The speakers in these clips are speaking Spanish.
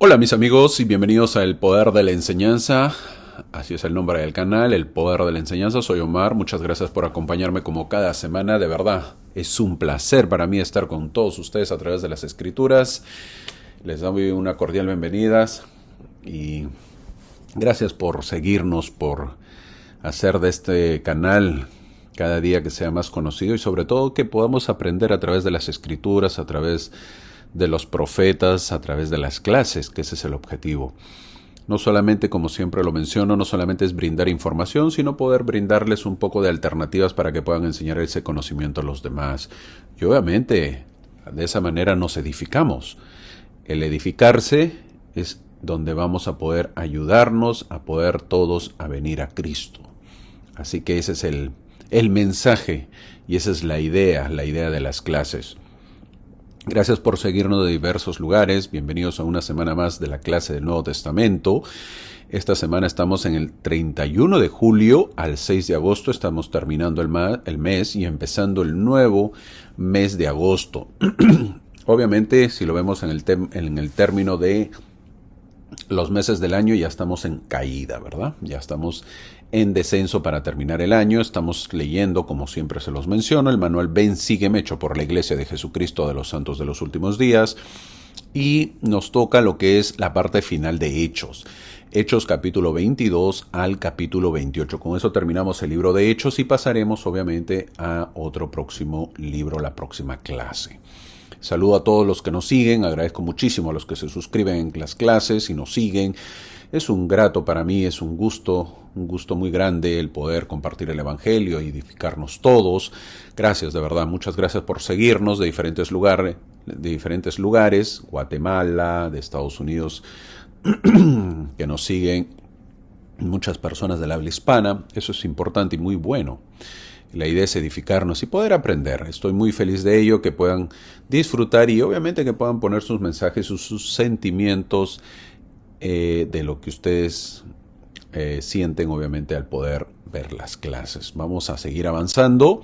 Hola mis amigos y bienvenidos a El Poder de la Enseñanza. Así es el nombre del canal, El Poder de la Enseñanza. Soy Omar, muchas gracias por acompañarme como cada semana. De verdad, es un placer para mí estar con todos ustedes a través de las escrituras. Les doy una cordial bienvenida y gracias por seguirnos, por hacer de este canal cada día que sea más conocido y sobre todo que podamos aprender a través de las escrituras, a través de los profetas, a través de las clases, que ese es el objetivo. No solamente, como siempre lo menciono, no solamente es brindar información, sino poder brindarles un poco de alternativas para que puedan enseñar ese conocimiento a los demás. Y obviamente, de esa manera nos edificamos. El edificarse es donde vamos a poder ayudarnos a poder todos a venir a Cristo. Así que ese es el mensaje y esa es la idea de las clases. Gracias por seguirnos de diversos lugares. Bienvenidos a una semana más de la clase del Nuevo Testamento. Esta semana estamos en el 31 de julio al 6 de agosto. Estamos terminando el mes y empezando el nuevo mes de agosto. Obviamente, si lo vemos en el término de los meses del año, ya estamos en caída, ¿verdad? Ya estamos en descenso para terminar el año. Estamos leyendo, como siempre se los menciono, el manual Ven, Sígueme, hecho por la Iglesia de Jesucristo de los Santos de los Últimos Días. Y nos toca lo que es la parte final de Hechos. Hechos capítulo 22 al capítulo 28. Con eso terminamos el libro de Hechos y pasaremos obviamente a otro próximo libro, la próxima clase. Saludo a todos los que nos siguen, agradezco muchísimo a los que se suscriben en las clases y nos siguen. Es un grato para mí, es un gusto muy grande el poder compartir el Evangelio y edificarnos todos. Gracias, de verdad, muchas gracias por seguirnos de diferentes lugares, Guatemala, de Estados Unidos, que nos siguen, muchas personas del habla hispana. Eso es importante y muy bueno. La idea es edificarnos y poder aprender. Estoy muy feliz de ello, que puedan disfrutar y obviamente que puedan poner sus mensajes, sus sentimientos de lo que ustedes sienten obviamente al poder ver las clases. Vamos a seguir avanzando.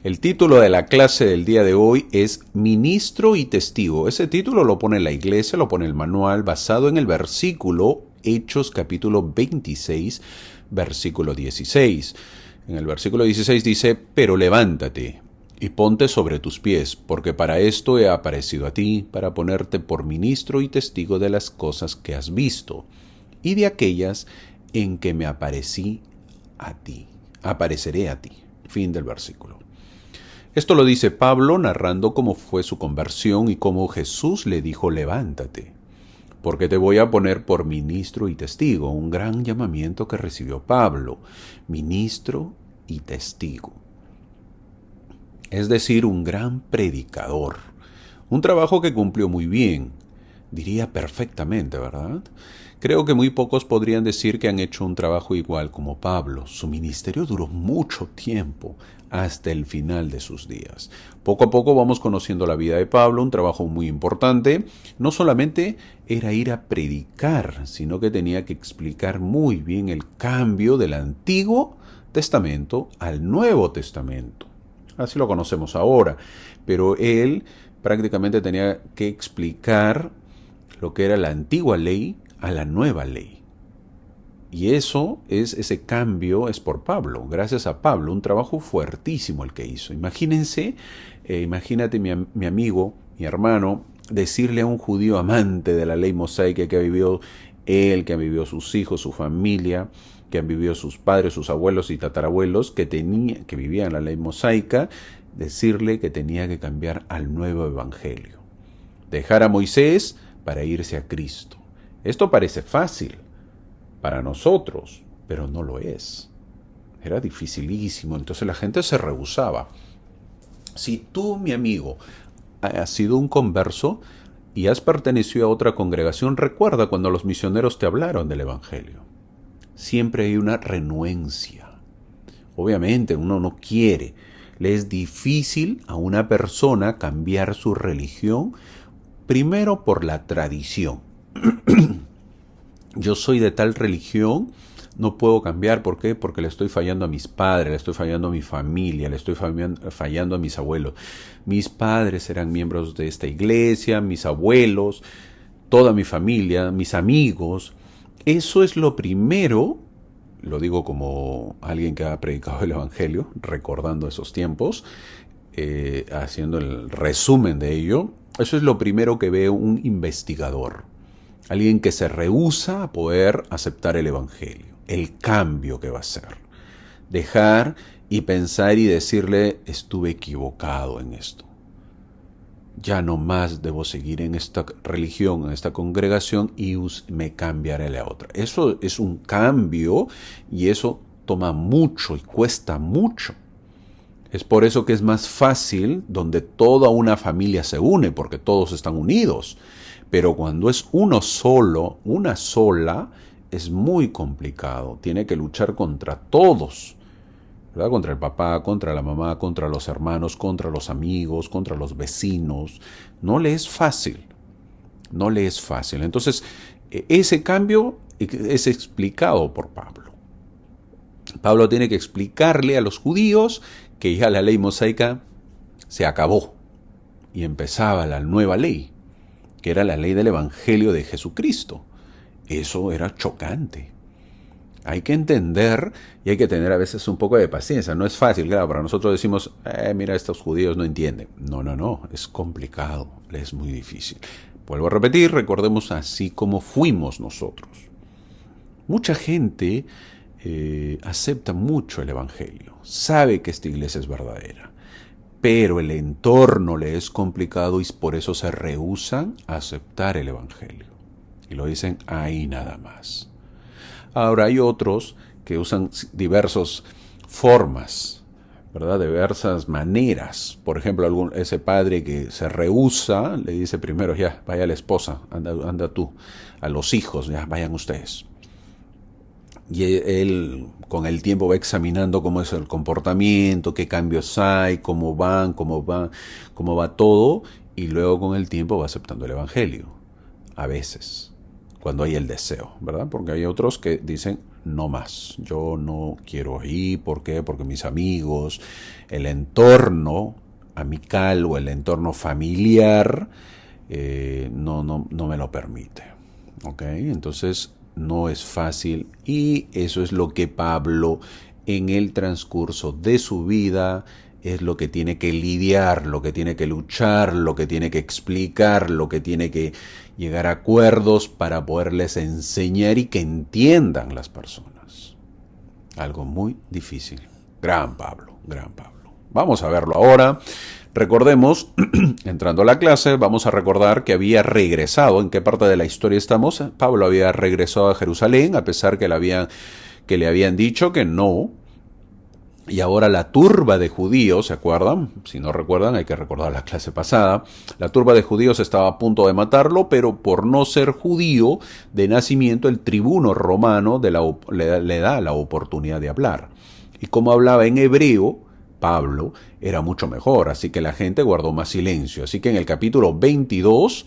El título de la clase del día de hoy es Ministro y Testigo. Ese título lo pone la iglesia, lo pone el manual, basado en el versículo Hechos capítulo 26, versículo 16. En el versículo 16 dice, pero levántate y ponte sobre tus pies, porque para esto he aparecido a ti, para ponerte por ministro y testigo de las cosas que has visto, y de aquellas en que me apareceré a ti. Fin del versículo. Esto lo dice Pablo narrando cómo fue su conversión y cómo Jesús le dijo, levántate, porque te voy a poner por ministro y testigo, un gran llamamiento que recibió Pablo, ministro y testigo. Es decir, un gran predicador, un trabajo que cumplió muy bien, diría perfectamente, ¿verdad? Creo que muy pocos podrían decir que han hecho un trabajo igual como Pablo. Su ministerio duró mucho tiempo, hasta el final de sus días. Poco a poco vamos conociendo la vida de Pablo, un trabajo muy importante. No solamente era ir a predicar, sino que tenía que explicar muy bien el cambio del Antiguo Testamento al Nuevo Testamento. Así lo conocemos ahora, pero él prácticamente tenía que explicar lo que era la antigua ley a la nueva ley. Y ese cambio es por Pablo, gracias a Pablo, un trabajo fuertísimo el que hizo. Imagínate mi amigo, mi hermano, decirle a un judío amante de la ley mosaica que ha vivido él, que han vivido sus hijos, su familia, que han vivido sus padres, sus abuelos y tatarabuelos, que vivían la ley mosaica, decirle que tenía que cambiar al nuevo evangelio. Dejar a Moisés para irse a Cristo. Esto parece fácil para nosotros, pero no lo es. Era dificilísimo, entonces la gente se rehusaba. Si tú, mi amigo, has sido un converso y has pertenecido a otra congregación, recuerda cuando los misioneros te hablaron del evangelio. Siempre hay una renuencia. Obviamente uno no quiere. Le es difícil a una persona cambiar su religión, primero por la tradición. Yo soy de tal religión, no puedo cambiar. ¿Por qué? Porque le estoy fallando a mis padres, le estoy fallando a mi familia, le estoy fallando a mis abuelos. Mis padres eran miembros de esta iglesia, mis abuelos. toda mi familia, mis amigos. Eso es lo primero, lo digo como alguien que ha predicado el Evangelio, recordando esos tiempos, haciendo el resumen de ello. Eso es lo primero que ve un investigador. Alguien que se rehúsa a poder aceptar el Evangelio, el cambio que va a hacer. Dejar y pensar y decirle, estuve equivocado en esto. Ya no más debo seguir en esta religión, en esta congregación y me cambiaré a la otra. Eso es un cambio y eso toma mucho y cuesta mucho. Es por eso que es más fácil donde toda una familia se une, porque todos están unidos. Pero cuando es uno solo, una sola, es muy complicado. Tiene que luchar contra todos, ¿verdad? Contra el papá, contra la mamá, contra los hermanos, contra los amigos, contra los vecinos. No le es fácil. No le es fácil. Entonces, ese cambio es explicado por Pablo. Pablo tiene que explicarle a los judíos que ya la ley mosaica se acabó y empezaba la nueva ley, que era la ley del Evangelio de Jesucristo. Eso era chocante. Hay que entender y hay que tener a veces un poco de paciencia. No es fácil, claro, para nosotros decimos, mira, estos judíos no entienden. No, es complicado, es muy difícil. Vuelvo a repetir, recordemos así como fuimos nosotros. Mucha gente acepta mucho el Evangelio, sabe que esta iglesia es verdadera, pero el entorno le es complicado y por eso se rehúsan a aceptar el Evangelio. Y lo dicen ahí nada más. Ahora hay otros que usan diversas formas, ¿verdad? Diversas maneras. Por ejemplo, ese padre que se rehúsa, le dice primero, ya, vaya la esposa, anda tú, a los hijos, ya, vayan ustedes. Y él con el tiempo va examinando cómo es el comportamiento, qué cambios hay, cómo va todo, y luego con el tiempo va aceptando el Evangelio. A veces, cuando hay el deseo, ¿verdad? Porque hay otros que dicen, no más, yo no quiero ir. ¿Por qué? Porque mis amigos, el entorno amical o el entorno familiar no me lo permite. ¿Ok? Entonces, no es fácil y eso es lo que Pablo en el transcurso de su vida es lo que tiene que lidiar, lo que tiene que luchar, lo que tiene que explicar, lo que tiene que llegar a acuerdos para poderles enseñar y que entiendan las personas. Algo muy difícil. Gran Pablo, gran Pablo. Vamos a verlo ahora. Recordemos, entrando a la clase, vamos a recordar que había regresado. ¿En qué parte de la historia estamos? Pablo había regresado a Jerusalén, a pesar que le habían dicho que no. Y ahora la turba de judíos, ¿se acuerdan? Si no recuerdan, hay que recordar la clase pasada. La turba de judíos estaba a punto de matarlo, pero por no ser judío de nacimiento, el tribuno romano le da la oportunidad de hablar. Y como hablaba en hebreo, Pablo era mucho mejor, así que la gente guardó más silencio. Así que en el capítulo 22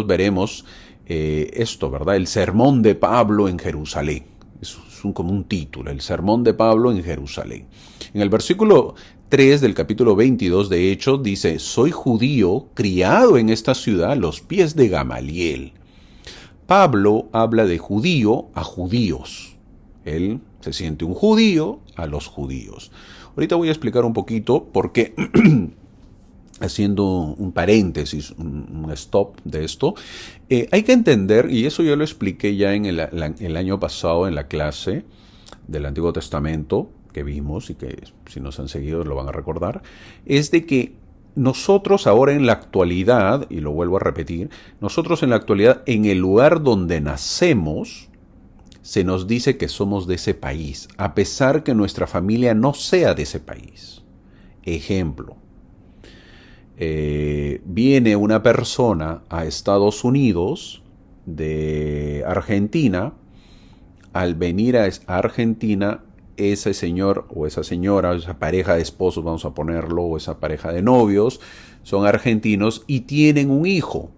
veremos esto, ¿verdad? El sermón de Pablo en Jerusalén. Es como un título, el sermón de Pablo en Jerusalén. En el versículo 3 del capítulo 22 de Hechos dice, soy judío, criado en esta ciudad a los pies de Gamaliel. Pablo habla de judío a judíos. Él se siente un judío a los judíos. Ahorita voy a explicar un poquito por qué, haciendo un paréntesis, un stop de esto, hay que entender, y eso yo lo expliqué ya en el año pasado en la clase del Antiguo Testamento que vimos y que si nos han seguido lo van a recordar, es de que nosotros ahora en la actualidad, y lo vuelvo a repetir, nosotros en la actualidad en el lugar donde nacemos, se nos dice que somos de ese país, a pesar que nuestra familia no sea de ese país. Ejemplo, viene una persona a Estados Unidos de Argentina. Al venir a Argentina, ese señor o esa señora, esa pareja de esposos, vamos a ponerlo, o esa pareja de novios, son argentinos y tienen un hijo.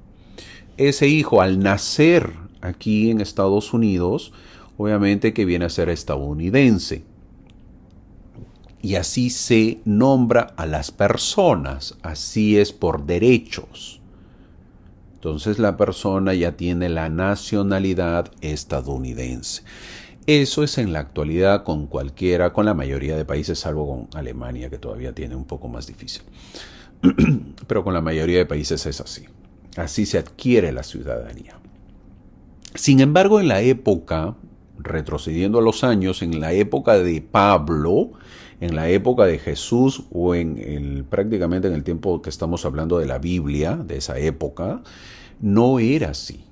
Ese hijo, al nacer aquí en Estados Unidos, obviamente que viene a ser estadounidense. Y así se nombra a las personas, así es por derechos. Entonces la persona ya tiene la nacionalidad estadounidense. Eso es en la actualidad con cualquiera, con la mayoría de países, salvo con Alemania, que todavía tiene un poco más difícil. Pero con la mayoría de países es así. Así se adquiere la ciudadanía. Sin embargo, en la época, retrocediendo a los años, en la época de Pablo, en la época de Jesús o prácticamente en el tiempo que estamos hablando de la Biblia, de esa época, no era así.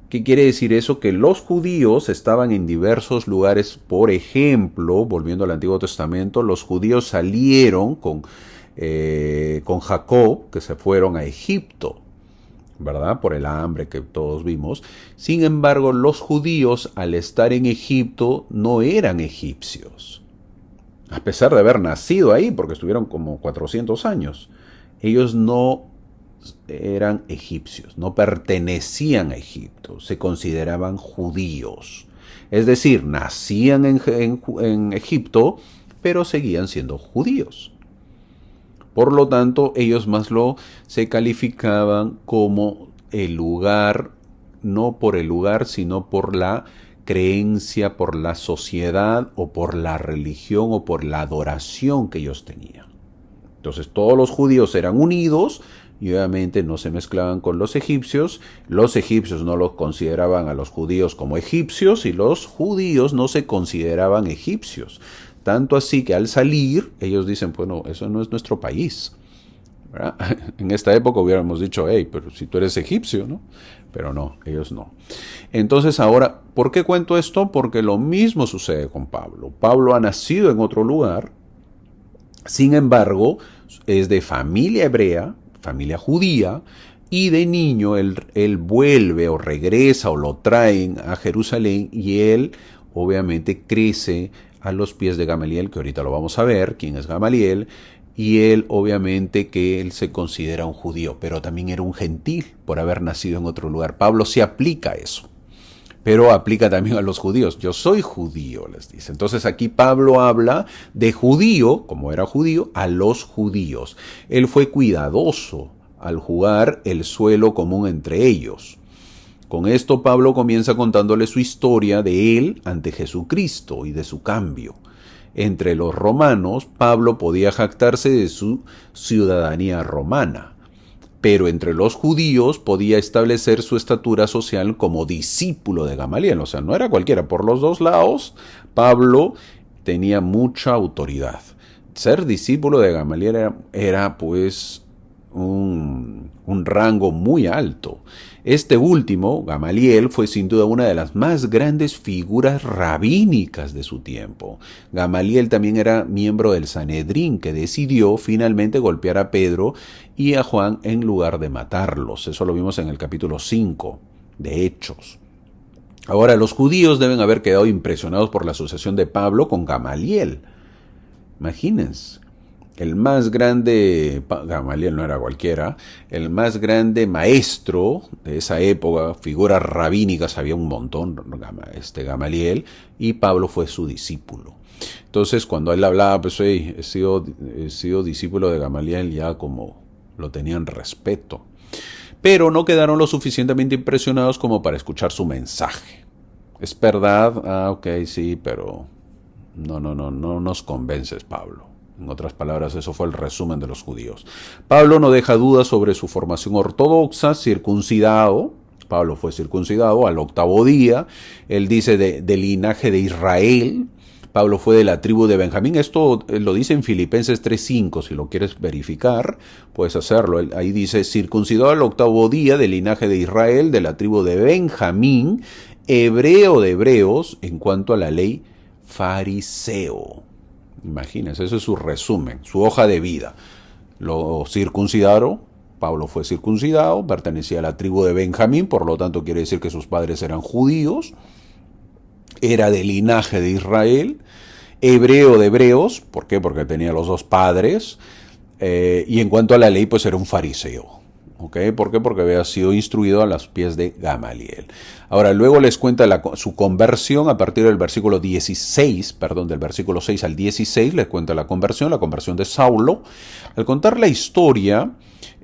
¿Qué quiere decir eso? Que los judíos estaban en diversos lugares. Por ejemplo, volviendo al Antiguo Testamento, los judíos salieron con Jacob, que se fueron a Egipto, ¿verdad? Por el hambre que todos vimos. Sin embargo, los judíos, al estar en Egipto, no eran egipcios. A pesar de haber nacido ahí, porque estuvieron como 400 años, ellos no eran egipcios, no pertenecían a Egipto, se consideraban judíos. Es decir, nacían en Egipto, pero seguían siendo judíos. Por lo tanto, ellos se calificaban como el lugar, no por el lugar, sino por la creencia, por la sociedad o por la religión o por la adoración que ellos tenían. Entonces todos los judíos eran unidos y obviamente no se mezclaban con los egipcios no los consideraban a los judíos como egipcios y los judíos no se consideraban egipcios. Tanto así que al salir ellos dicen, bueno, eso no es nuestro país, ¿verdad? En esta época hubiéramos dicho, hey, pero si tú eres egipcio, ¿no? Pero no, ellos no. Entonces ahora, ¿por qué cuento esto? Porque lo mismo sucede con Pablo. Pablo ha nacido en otro lugar, sin embargo, es de familia hebrea, familia judía, y de niño él vuelve o regresa o lo traen a Jerusalén y él obviamente crece a los pies de Gamaliel, que ahorita lo vamos a ver, quién es Gamaliel, y él obviamente que él se considera un judío, pero también era un gentil por haber nacido en otro lugar. Pablo sí aplica eso, pero aplica también a los judíos. Yo soy judío, les dice. Entonces aquí Pablo habla de judío, como era judío, a los judíos. Él fue cuidadoso al jugar el suelo común entre ellos. Con esto Pablo comienza contándole su historia de él ante Jesucristo y de su cambio. Entre los romanos, Pablo podía jactarse de su ciudadanía romana, pero entre los judíos podía establecer su estatura social como discípulo de Gamaliel. O sea, no era cualquiera. Por los dos lados, Pablo tenía mucha autoridad. Ser discípulo de Gamaliel era pues un rango muy alto. Este último, Gamaliel, fue sin duda una de las más grandes figuras rabínicas de su tiempo. Gamaliel también era miembro del Sanedrín, que decidió finalmente golpear a Pedro y a Juan en lugar de matarlos. Eso lo vimos en el capítulo 5 de Hechos. Ahora, los judíos deben haber quedado impresionados por la asociación de Pablo con Gamaliel. Imagínense. El más grande, Gamaliel no era cualquiera, el más grande maestro de esa época, figuras rabínicas, había un montón, Gamaliel, y Pablo fue su discípulo. Entonces, cuando él hablaba, pues, hey, he sido discípulo de Gamaliel, ya como lo tenían respeto. Pero no quedaron lo suficientemente impresionados como para escuchar su mensaje. ¿Es verdad? Ah, ok, sí, pero no nos convences, Pablo. En otras palabras, eso fue el resumen de los judíos. Pablo no deja dudas sobre su formación ortodoxa, circuncidado. Pablo fue circuncidado al 8º día. Él dice del linaje de Israel. Pablo fue de la tribu de Benjamín. Esto lo dice en Filipenses 3:5. Si lo quieres verificar, puedes hacerlo. Ahí dice, circuncidado al 8º día del linaje de Israel, de la tribu de Benjamín, hebreo de hebreos, en cuanto a la ley, fariseo. Imagínense, eso es su resumen, su hoja de vida. Lo circuncidaron, Pablo fue circuncidado, pertenecía a la tribu de Benjamín, por lo tanto quiere decir que sus padres eran judíos, era del linaje de Israel, hebreo de hebreos, ¿por qué? Porque tenía los dos padres, y en cuanto a la ley, pues era un fariseo. ¿Okay? ¿Por qué? Porque había sido instruido a los pies de Gamaliel. Ahora, luego les cuenta su conversión a partir del versículo 16, del versículo 6 al 16, les cuenta la conversión de Saulo. Al contar la historia,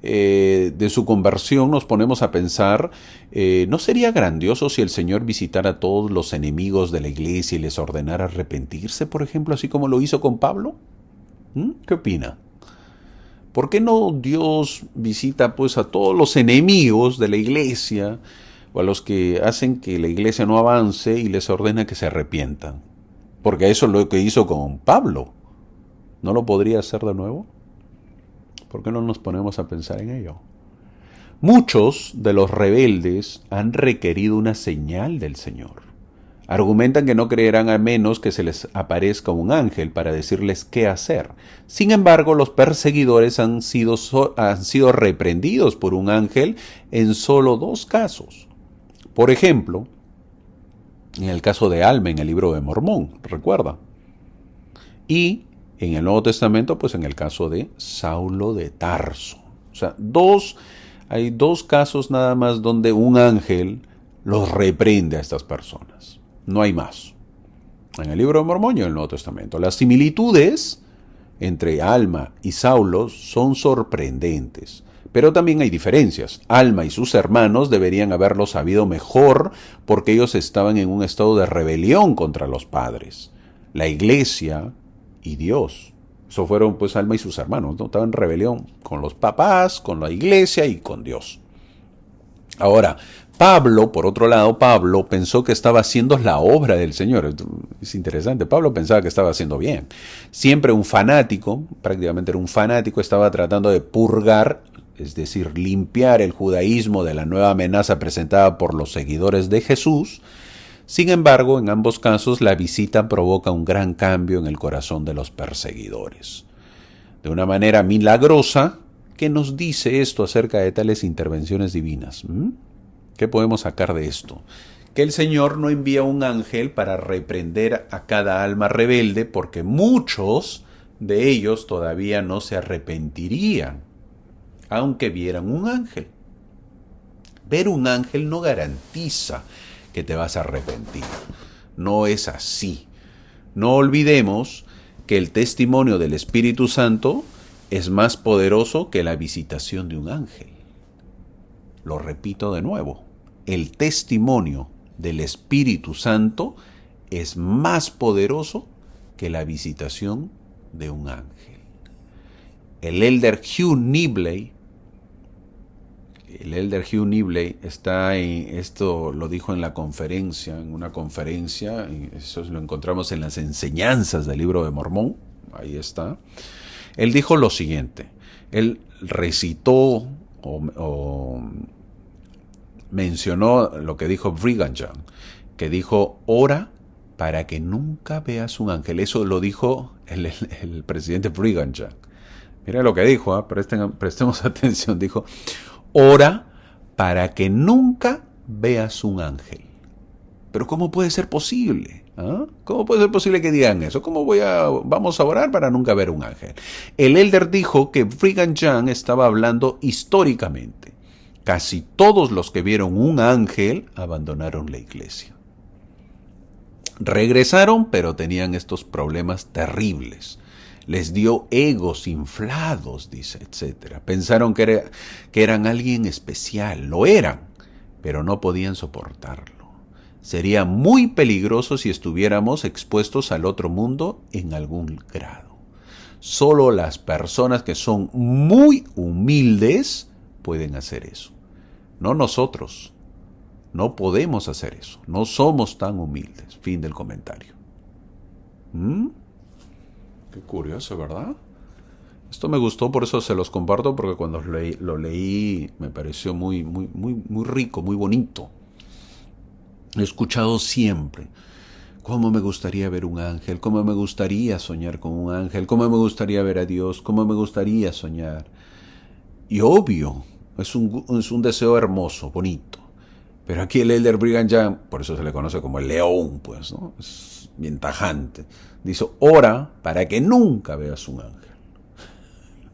de su conversión, nos ponemos a pensar, ¿no sería grandioso si el Señor visitara a todos los enemigos de la iglesia y les ordenara arrepentirse, por ejemplo, así como lo hizo con Pablo? ¿Qué opina? ¿Por qué no Dios visita pues a todos los enemigos de la iglesia o a los que hacen que la iglesia no avance y les ordena que se arrepientan? Porque eso es lo que hizo con Pablo. ¿No lo podría hacer de nuevo? ¿Por qué no nos ponemos a pensar en ello? Muchos de los rebeldes han requerido una señal del Señor. Argumentan que no creerán a menos que se les aparezca un ángel para decirles qué hacer. Sin embargo, los perseguidores han sido reprendidos por un ángel en solo 2 casos. Por ejemplo, en el caso de Alma en el libro de Mormón, recuerda. Y en el Nuevo Testamento, pues en el caso de Saulo de Tarso. O sea, hay 2 casos nada más donde un ángel los reprende a estas personas. No hay más. En el libro de Mormón y en el Nuevo Testamento. Las similitudes entre Alma y Saulo son sorprendentes. Pero también hay diferencias. Alma y sus hermanos deberían haberlo sabido mejor porque ellos estaban en un estado de rebelión contra los padres. La iglesia y Dios. Eso fueron pues Alma y sus hermanos, ¿no? Estaban en rebelión con los papás, con la iglesia y con Dios. Ahora, Pablo, por otro lado, Pablo pensó que estaba haciendo la obra del Señor. Es interesante, Pablo pensaba que estaba haciendo bien. Siempre un fanático, prácticamente era un fanático, estaba tratando de purgar, es decir, limpiar el judaísmo de la nueva amenaza presentada por los seguidores de Jesús. Sin embargo, en ambos casos, la visita provoca un gran cambio en el corazón de los perseguidores. De una manera milagrosa, ¿qué nos dice esto acerca de tales intervenciones divinas? ¿Qué podemos sacar de esto? Que el Señor no envía un ángel para reprender a cada alma rebelde porque muchos de ellos todavía no se arrepentirían, aunque vieran un ángel. Ver un ángel no garantiza que te vas a arrepentir. No es así. No olvidemos que el testimonio del Espíritu Santo es más poderoso que la visitación de un ángel. Lo repito de nuevo, el testimonio del Espíritu Santo es más poderoso que la visitación de un ángel. El elder Hugh Nibley está en esto, lo dijo en una conferencia, y eso lo encontramos en las enseñanzas del libro de Mormón, ahí está. Él dijo lo siguiente, él recitó o mencionó lo que dijo Brigham Young, que dijo, ora para que nunca veas un ángel. Eso lo dijo el presidente Brigham Young. Mira lo que dijo, prestemos atención, dijo, ora para que nunca veas un ángel. Pero ¿cómo puede ser posible? ¿Cómo puede ser posible que digan eso? Vamos a orar para nunca ver un ángel? El elder dijo que Brigham Young estaba hablando históricamente. Casi todos los que vieron un ángel abandonaron la iglesia. Regresaron, pero tenían estos problemas terribles. Les dio egos inflados, dice, etc. Pensaron que eran alguien especial. Lo eran, pero no podían soportarlo. Sería muy peligroso si estuviéramos expuestos al otro mundo en algún grado. Solo las personas que son muy humildes pueden hacer eso. No nosotros. No podemos hacer eso. No somos tan humildes. Fin del comentario. Qué curioso, ¿verdad? Esto me gustó, por eso se los comparto, porque cuando lo leí me pareció muy, muy, muy, muy rico, muy bonito. He escuchado siempre, cómo me gustaría ver un ángel, cómo me gustaría soñar con un ángel, cómo me gustaría ver a Dios, cómo me gustaría soñar. Y obvio, es un deseo hermoso, bonito. Pero aquí el elder Brigham Young, por eso se le conoce como el león, pues, ¿no? Es bien tajante. Dice, ora para que nunca veas un ángel.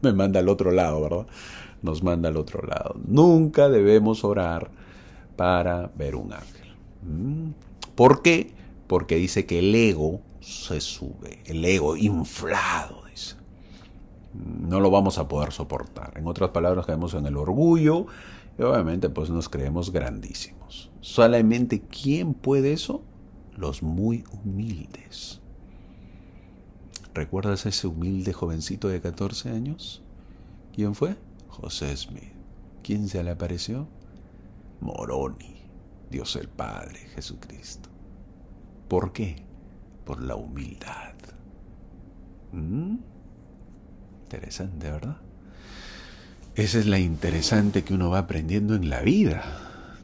Me manda al otro lado, ¿verdad? Nos manda al otro lado. Nunca debemos orar para ver un ángel. ¿Por qué? Porque dice que el ego se sube, el ego inflado, dice. No lo vamos a poder soportar. En otras palabras, caemos en el orgullo y obviamente pues nos creemos grandísimos. Solamente ¿quién puede eso? Los muy humildes. ¿Recuerdas a ese humilde jovencito de 14 años? ¿Quién fue? José Smith. ¿Quién se le apareció? Moroni, Dios el Padre, Jesucristo. ¿Por qué? Por la humildad. Interesante, ¿verdad? Esa es la interesante que uno va aprendiendo en la vida.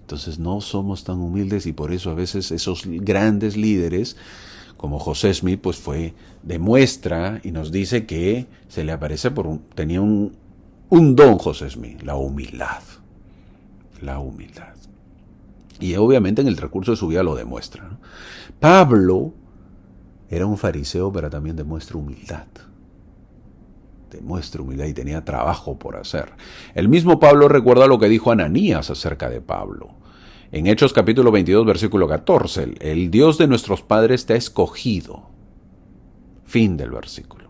Entonces no somos tan humildes y por eso a veces esos grandes líderes como José Smith pues demuestra y nos dice que se le aparece tenía un don José Smith, la humildad. La humildad. Y obviamente en el transcurso de su vida lo demuestra, ¿no? Pablo era un fariseo, pero también demuestra humildad. Demuestra humildad y tenía trabajo por hacer. El mismo Pablo recuerda lo que dijo Ananías acerca de Pablo. En Hechos capítulo 22, versículo 14, el Dios de nuestros padres te ha escogido. Fin del versículo.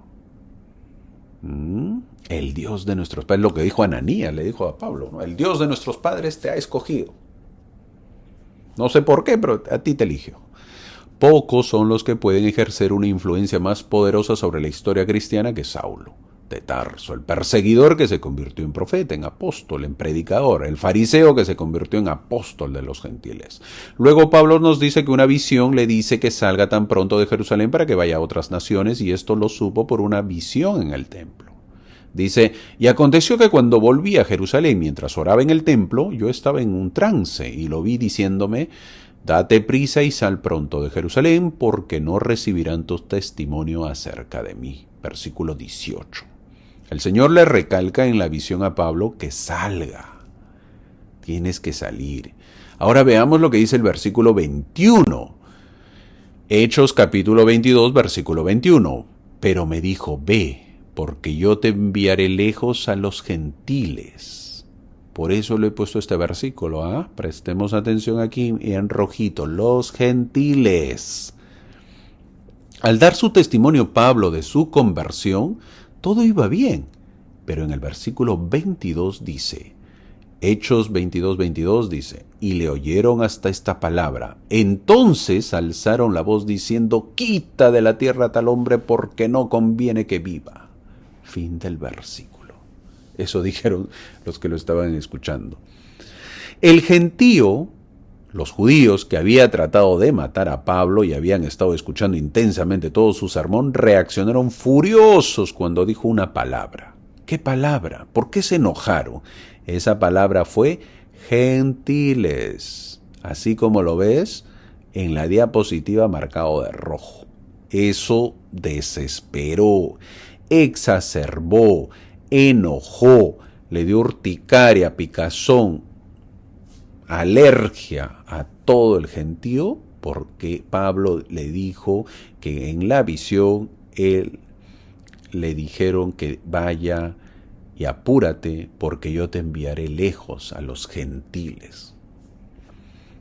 El Dios de nuestros padres, lo que dijo Ananías, le dijo a Pablo, ¿no? El Dios de nuestros padres te ha escogido. No sé por qué, pero a ti te eligió. Pocos son los que pueden ejercer una influencia más poderosa sobre la historia cristiana que Saulo de Tarso, el perseguidor que se convirtió en profeta, en apóstol, en predicador, el fariseo que se convirtió en apóstol de los gentiles. Luego Pablo nos dice que una visión le dice que salga tan pronto de Jerusalén para que vaya a otras naciones, y esto lo supo por una visión en el templo. Dice, y aconteció que cuando volví a Jerusalén mientras oraba en el templo, yo estaba en un trance y lo vi diciéndome, date prisa y sal pronto de Jerusalén, porque no recibirán tu testimonio acerca de mí. Versículo 18. El Señor le recalca en la visión a Pablo que salga. Tienes que salir. Ahora veamos lo que dice el versículo 21. Hechos capítulo 22, versículo 21. Pero me dijo, ve, porque yo te enviaré lejos a los gentiles. Por eso le he puesto este versículo. Prestemos atención aquí en rojito. Los gentiles. Al dar su testimonio Pablo de su conversión, todo iba bien. Pero en el versículo 22 dice, Hechos 22, 22 dice, y le oyeron hasta esta palabra. Entonces alzaron la voz diciendo, quita de la tierra a tal hombre porque no conviene que viva. Fin del versículo. Eso dijeron los que lo estaban escuchando. El gentío, los judíos que había tratado de matar a Pablo y habían estado escuchando intensamente todo su sermón, reaccionaron furiosos cuando dijo una palabra. ¿Qué palabra? ¿Por qué se enojaron? Esa palabra fue gentiles, así como lo ves en la diapositiva marcado de rojo. Eso desesperó, exacerbó, enojó, le dio urticaria, picazón, alergia a todo el gentío, porque Pablo le dijo que en la visión él le dijeron que vaya y apúrate porque yo te enviaré lejos a los gentiles.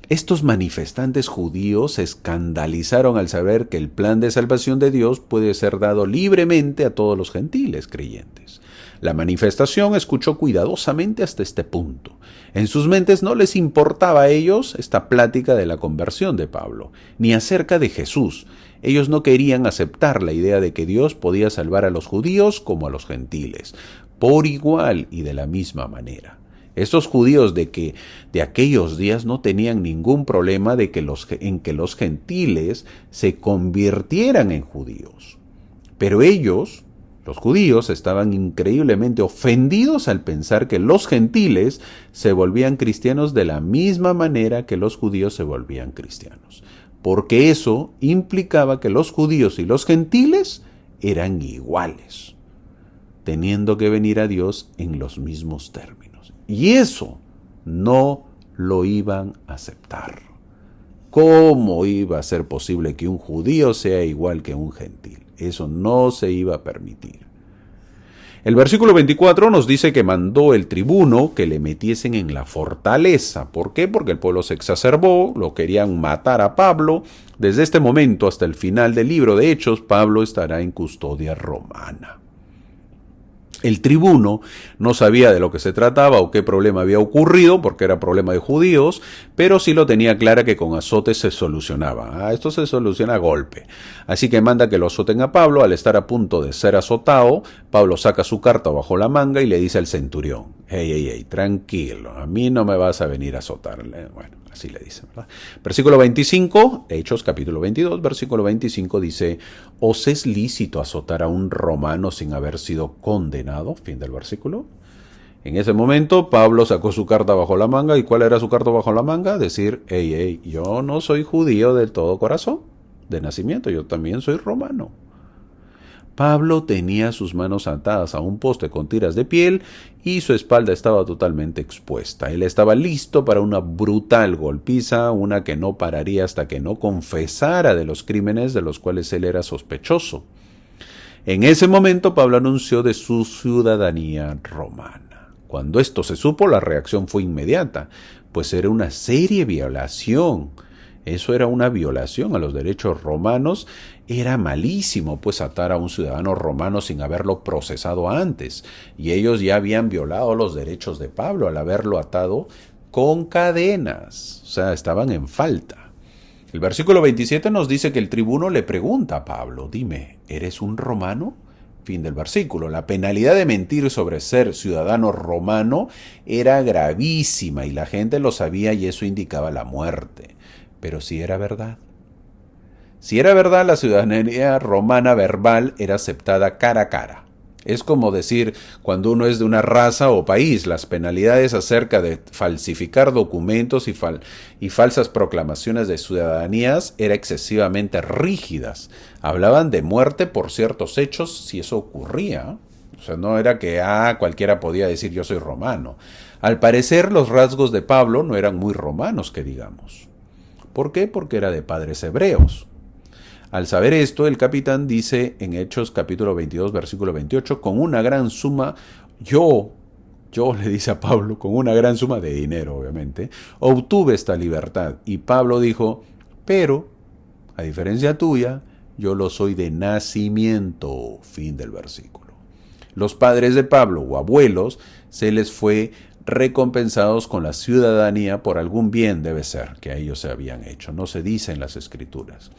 Estos manifestantes judíos se escandalizaron al saber que el plan de salvación de Dios puede ser dado libremente a todos los gentiles creyentes. La manifestación escuchó cuidadosamente hasta este punto. En sus mentes no les importaba a ellos esta plática de la conversión de Pablo, ni acerca de Jesús. Ellos no querían aceptar la idea de que Dios podía salvar a los judíos como a los gentiles, por igual y de la misma manera. Estos judíos de aquellos días no tenían ningún problema en que los gentiles se convirtieran en judíos. Pero ellos, los judíos, estaban increíblemente ofendidos al pensar que los gentiles se volvían cristianos de la misma manera que los judíos se volvían cristianos. Porque eso implicaba que los judíos y los gentiles eran iguales, teniendo que venir a Dios en los mismos términos. Y eso no lo iban a aceptar. ¿Cómo iba a ser posible que un judío sea igual que un gentil? Eso no se iba a permitir. El versículo 24 nos dice que mandó el tribuno que le metiesen en la fortaleza. ¿Por qué? Porque el pueblo se exacerbó, lo querían matar a Pablo. Desde este momento hasta el final del libro de Hechos, Pablo estará en custodia romana. El tribuno no sabía de lo que se trataba o qué problema había ocurrido, porque era problema de judíos, pero sí lo tenía clara que con azotes se solucionaba. Esto se soluciona a golpe. Así que manda que lo azoten a Pablo. Al estar a punto de ser azotado, Pablo saca su carta bajo la manga y le dice al centurión: hey, tranquilo, a mí no me vas a venir a azotar. Bueno, así le dice, ¿verdad? Versículo 25, Hechos capítulo 22, versículo 25 dice: ¿os es lícito azotar a un romano sin haber sido condenado? Fin del versículo. En ese momento Pablo sacó su carta bajo la manga. ¿Y cuál era su carta bajo la manga? Decir: hey, yo no soy judío del todo corazón, de nacimiento, yo también soy romano. Pablo tenía sus manos atadas a un poste con tiras de piel y su espalda estaba totalmente expuesta. Él estaba listo para una brutal golpiza, una que no pararía hasta que no confesara de los crímenes de los cuales él era sospechoso. En ese momento Pablo anunció de su ciudadanía romana. Cuando esto se supo, la reacción fue inmediata, pues era una seria violación. Eso era una violación a los derechos romanos. Era malísimo, pues, atar a un ciudadano romano sin haberlo procesado antes. Y ellos ya habían violado los derechos de Pablo al haberlo atado con cadenas. O sea, estaban en falta. El versículo 27 nos dice que el tribuno le pregunta a Pablo: dime, ¿eres un romano? Fin del versículo. La penalidad de mentir sobre ser ciudadano romano era gravísima y la gente lo sabía, y eso indicaba la muerte. Pero si era verdad. Si era verdad, la ciudadanía romana verbal era aceptada cara a cara. Es como decir, cuando uno es de una raza o país, las penalidades acerca de falsificar documentos y falsas proclamaciones de ciudadanías eran excesivamente rígidas. Hablaban de muerte por ciertos hechos si eso ocurría. O sea, no era que cualquiera podía decir yo soy romano. Al parecer, los rasgos de Pablo no eran muy romanos, que digamos. ¿Por qué? Porque era de padres hebreos. Al saber esto, el capitán dice en Hechos capítulo 22, versículo 28, con una gran suma, yo le dice a Pablo, con una gran suma de dinero, obviamente, obtuve esta libertad. Y Pablo dijo: pero, a diferencia tuya, yo lo soy de nacimiento. Fin del versículo. Los padres de Pablo o abuelos se les fue recompensados con la ciudadanía por algún bien, debe ser, que a ellos se habían hecho. No se dice en las Escrituras.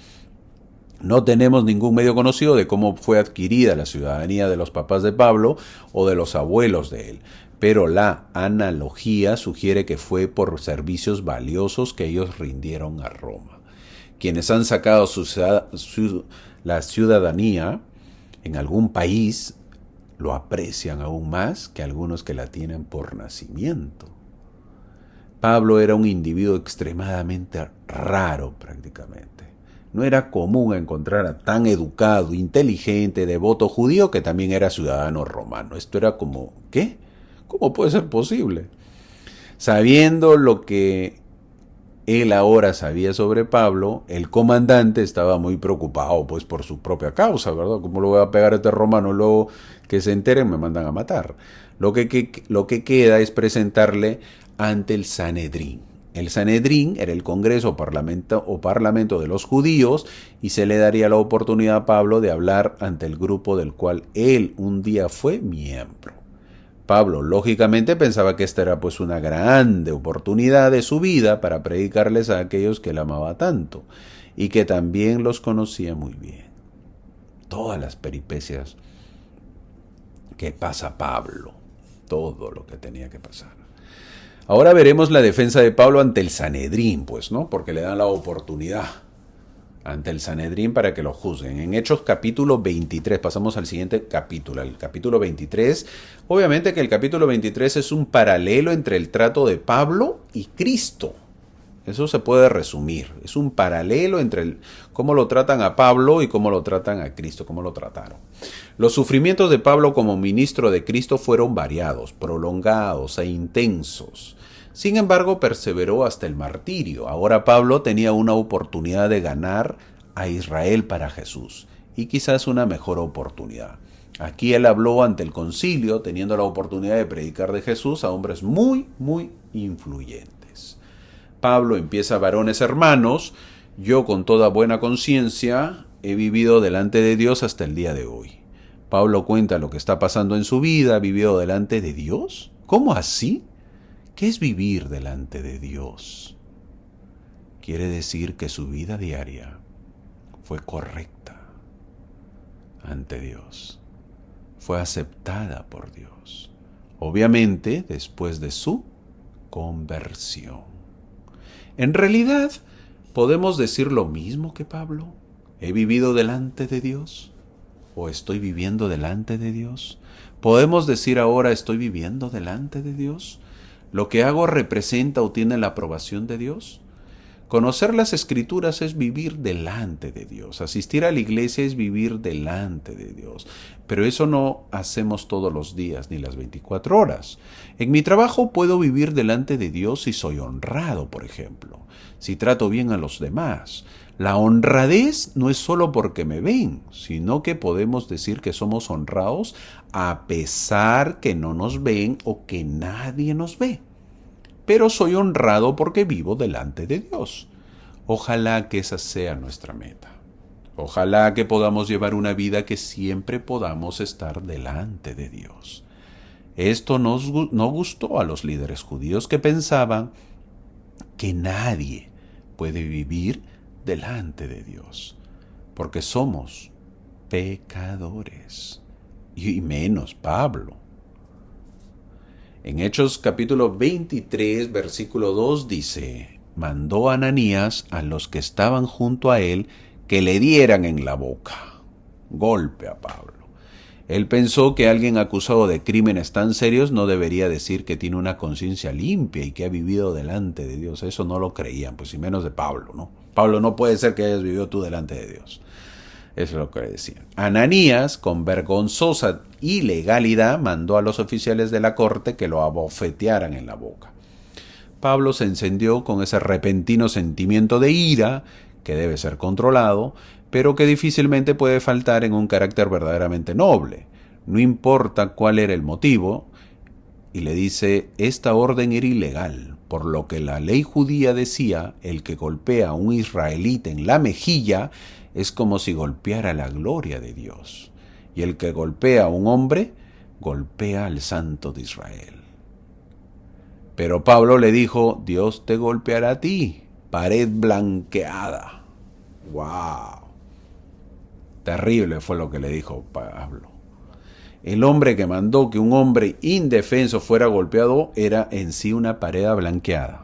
No tenemos ningún medio conocido de cómo fue adquirida la ciudadanía de los papás de Pablo o de los abuelos de él, pero la analogía sugiere que fue por servicios valiosos que ellos rindieron a Roma. Quienes han sacado la ciudadanía en algún país lo aprecian aún más que algunos que la tienen por nacimiento. Pablo era un individuo extremadamente raro prácticamente. No era común encontrar a tan educado, inteligente, devoto judío que también era ciudadano romano. Esto era como, ¿qué? ¿Cómo puede ser posible? Sabiendo lo que él ahora sabía sobre Pablo, el comandante estaba muy preocupado, pues, por su propia causa, ¿verdad? ¿Cómo lo voy a pegar a este romano? Luego que se enteren me mandan a matar. Lo que queda es presentarle ante el Sanedrín. El Sanedrín era el Congreso o Parlamento de los judíos, y se le daría la oportunidad a Pablo de hablar ante el grupo del cual él un día fue miembro. Pablo lógicamente pensaba que esta era pues una grande oportunidad de su vida para predicarles a aquellos que él amaba tanto y que también los conocía muy bien. Todas las peripecias que pasa Pablo, todo lo que tenía que pasar. Ahora veremos la defensa de Pablo ante el Sanedrín, pues, ¿no? Porque le dan la oportunidad ante el Sanedrín para que lo juzguen. En Hechos capítulo 23, pasamos al siguiente capítulo, el capítulo 23. Obviamente que el capítulo 23 es un paralelo entre el trato de Pablo y Cristo. Eso se puede resumir. Es un paralelo entre cómo lo tratan a Pablo y cómo lo tratan a Cristo, cómo lo trataron. Los sufrimientos de Pablo como ministro de Cristo fueron variados, prolongados e intensos. Sin embargo, perseveró hasta el martirio. Ahora Pablo tenía una oportunidad de ganar a Israel para Jesús, y quizás una mejor oportunidad. Aquí él habló ante el concilio, teniendo la oportunidad de predicar de Jesús a hombres muy, muy influyentes. Pablo empieza: varones hermanos, yo con toda buena conciencia he vivido delante de Dios hasta el día de hoy. Pablo cuenta lo que está pasando en su vida, vivió delante de Dios. ¿Cómo así? ¿Qué es vivir delante de Dios? Quiere decir que su vida diaria fue correcta ante Dios, fue aceptada por Dios, obviamente después de su conversión. En realidad, ¿podemos decir lo mismo que Pablo? ¿He vivido delante de Dios? ¿O estoy viviendo delante de Dios? ¿Podemos decir ahora estoy viviendo delante de Dios? ¿Lo que hago representa o tiene la aprobación de Dios? Conocer las Escrituras es vivir delante de Dios. Asistir a la iglesia es vivir delante de Dios. Pero eso no hacemos todos los días ni las 24 horas. En mi trabajo puedo vivir delante de Dios si soy honrado, por ejemplo, si trato bien a los demás. La honradez no es solo porque me ven, sino que podemos decir que somos honrados a pesar que no nos ven o que nadie nos ve. Pero soy honrado porque vivo delante de Dios. Ojalá que esa sea nuestra meta. Ojalá que podamos llevar una vida que siempre podamos estar delante de Dios. Esto no gustó a los líderes judíos que pensaban que nadie puede vivir delante de Dios, porque somos pecadores, y menos Pablo. En Hechos capítulo 23, versículo 2 dice, mandó a Ananías a los que estaban junto a él que le dieran en la boca. Golpe a Pablo. Él pensó que alguien acusado de crímenes tan serios no debería decir que tiene una conciencia limpia y que ha vivido delante de Dios. Eso no lo creían, pues y menos de Pablo, ¿no? Pablo, no puede ser que hayas vivido tú delante de Dios. Eso es lo que decían. Ananías, con vergonzosa ilegalidad, mandó a los oficiales de la corte que lo abofetearan en la boca. Pablo se encendió con ese repentino sentimiento de ira, que debe ser controlado, pero que difícilmente puede faltar en un carácter verdaderamente noble. No importa cuál era el motivo, y le dice, esta orden era ilegal, por lo que la ley judía decía, el que golpea a un israelita en la mejilla es como si golpeara la gloria de Dios. Y el que golpea a un hombre, golpea al Santo de Israel. Pero Pablo le dijo, Dios te golpeará a ti, pared blanqueada. ¡Wow! Terrible fue lo que le dijo Pablo. El hombre que mandó que un hombre indefenso fuera golpeado era en sí una pared blanqueada.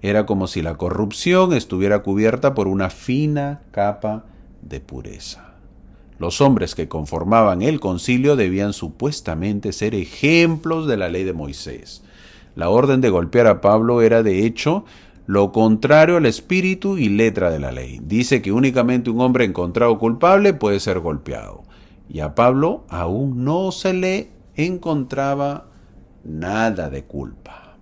Era como si la corrupción estuviera cubierta por una fina capa de pureza. Los hombres que conformaban el concilio debían supuestamente ser ejemplos de la ley de Moisés. La orden de golpear a Pablo era, de hecho, lo contrario al espíritu y letra de la ley. Dice que únicamente un hombre encontrado culpable puede ser golpeado. Y a Pablo aún no se le encontraba nada de culpa.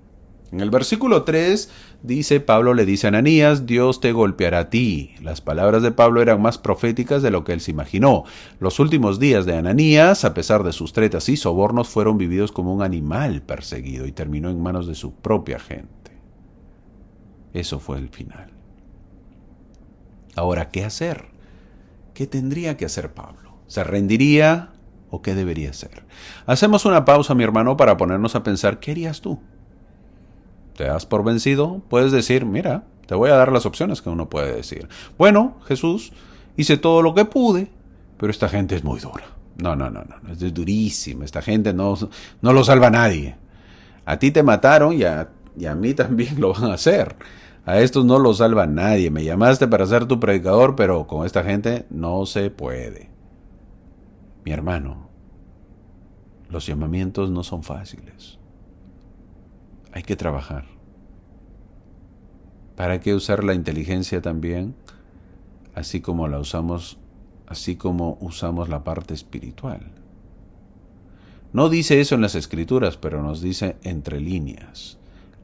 En el versículo 3 dice, Pablo le dice a Ananías, Dios te golpeará a ti. Las palabras de Pablo eran más proféticas de lo que él se imaginó. Los últimos días de Ananías, a pesar de sus tretas y sobornos, fueron vividos como un animal perseguido y terminó en manos de su propia gente. Eso fue el final. Ahora, ¿qué hacer? ¿Qué tendría que hacer Pablo? ¿Se rendiría o qué debería hacer? Hacemos una pausa, mi hermano, para ponernos a pensar, ¿qué harías tú? ¿Te das por vencido? Puedes decir, mira, te voy a dar las opciones que uno puede decir. Bueno, Jesús, hice todo lo que pude, pero esta gente es muy dura. No, es durísima. Esta gente no lo salva a nadie. A ti te mataron y a mí también lo van a hacer. A estos no los salva nadie. Me llamaste para ser tu predicador, pero con esta gente no se puede. Mi hermano, los llamamientos no son fáciles. Hay que trabajar. ¿Para qué usar la inteligencia también? Así como usamos la parte espiritual. No dice eso en las Escrituras, pero nos dice entre líneas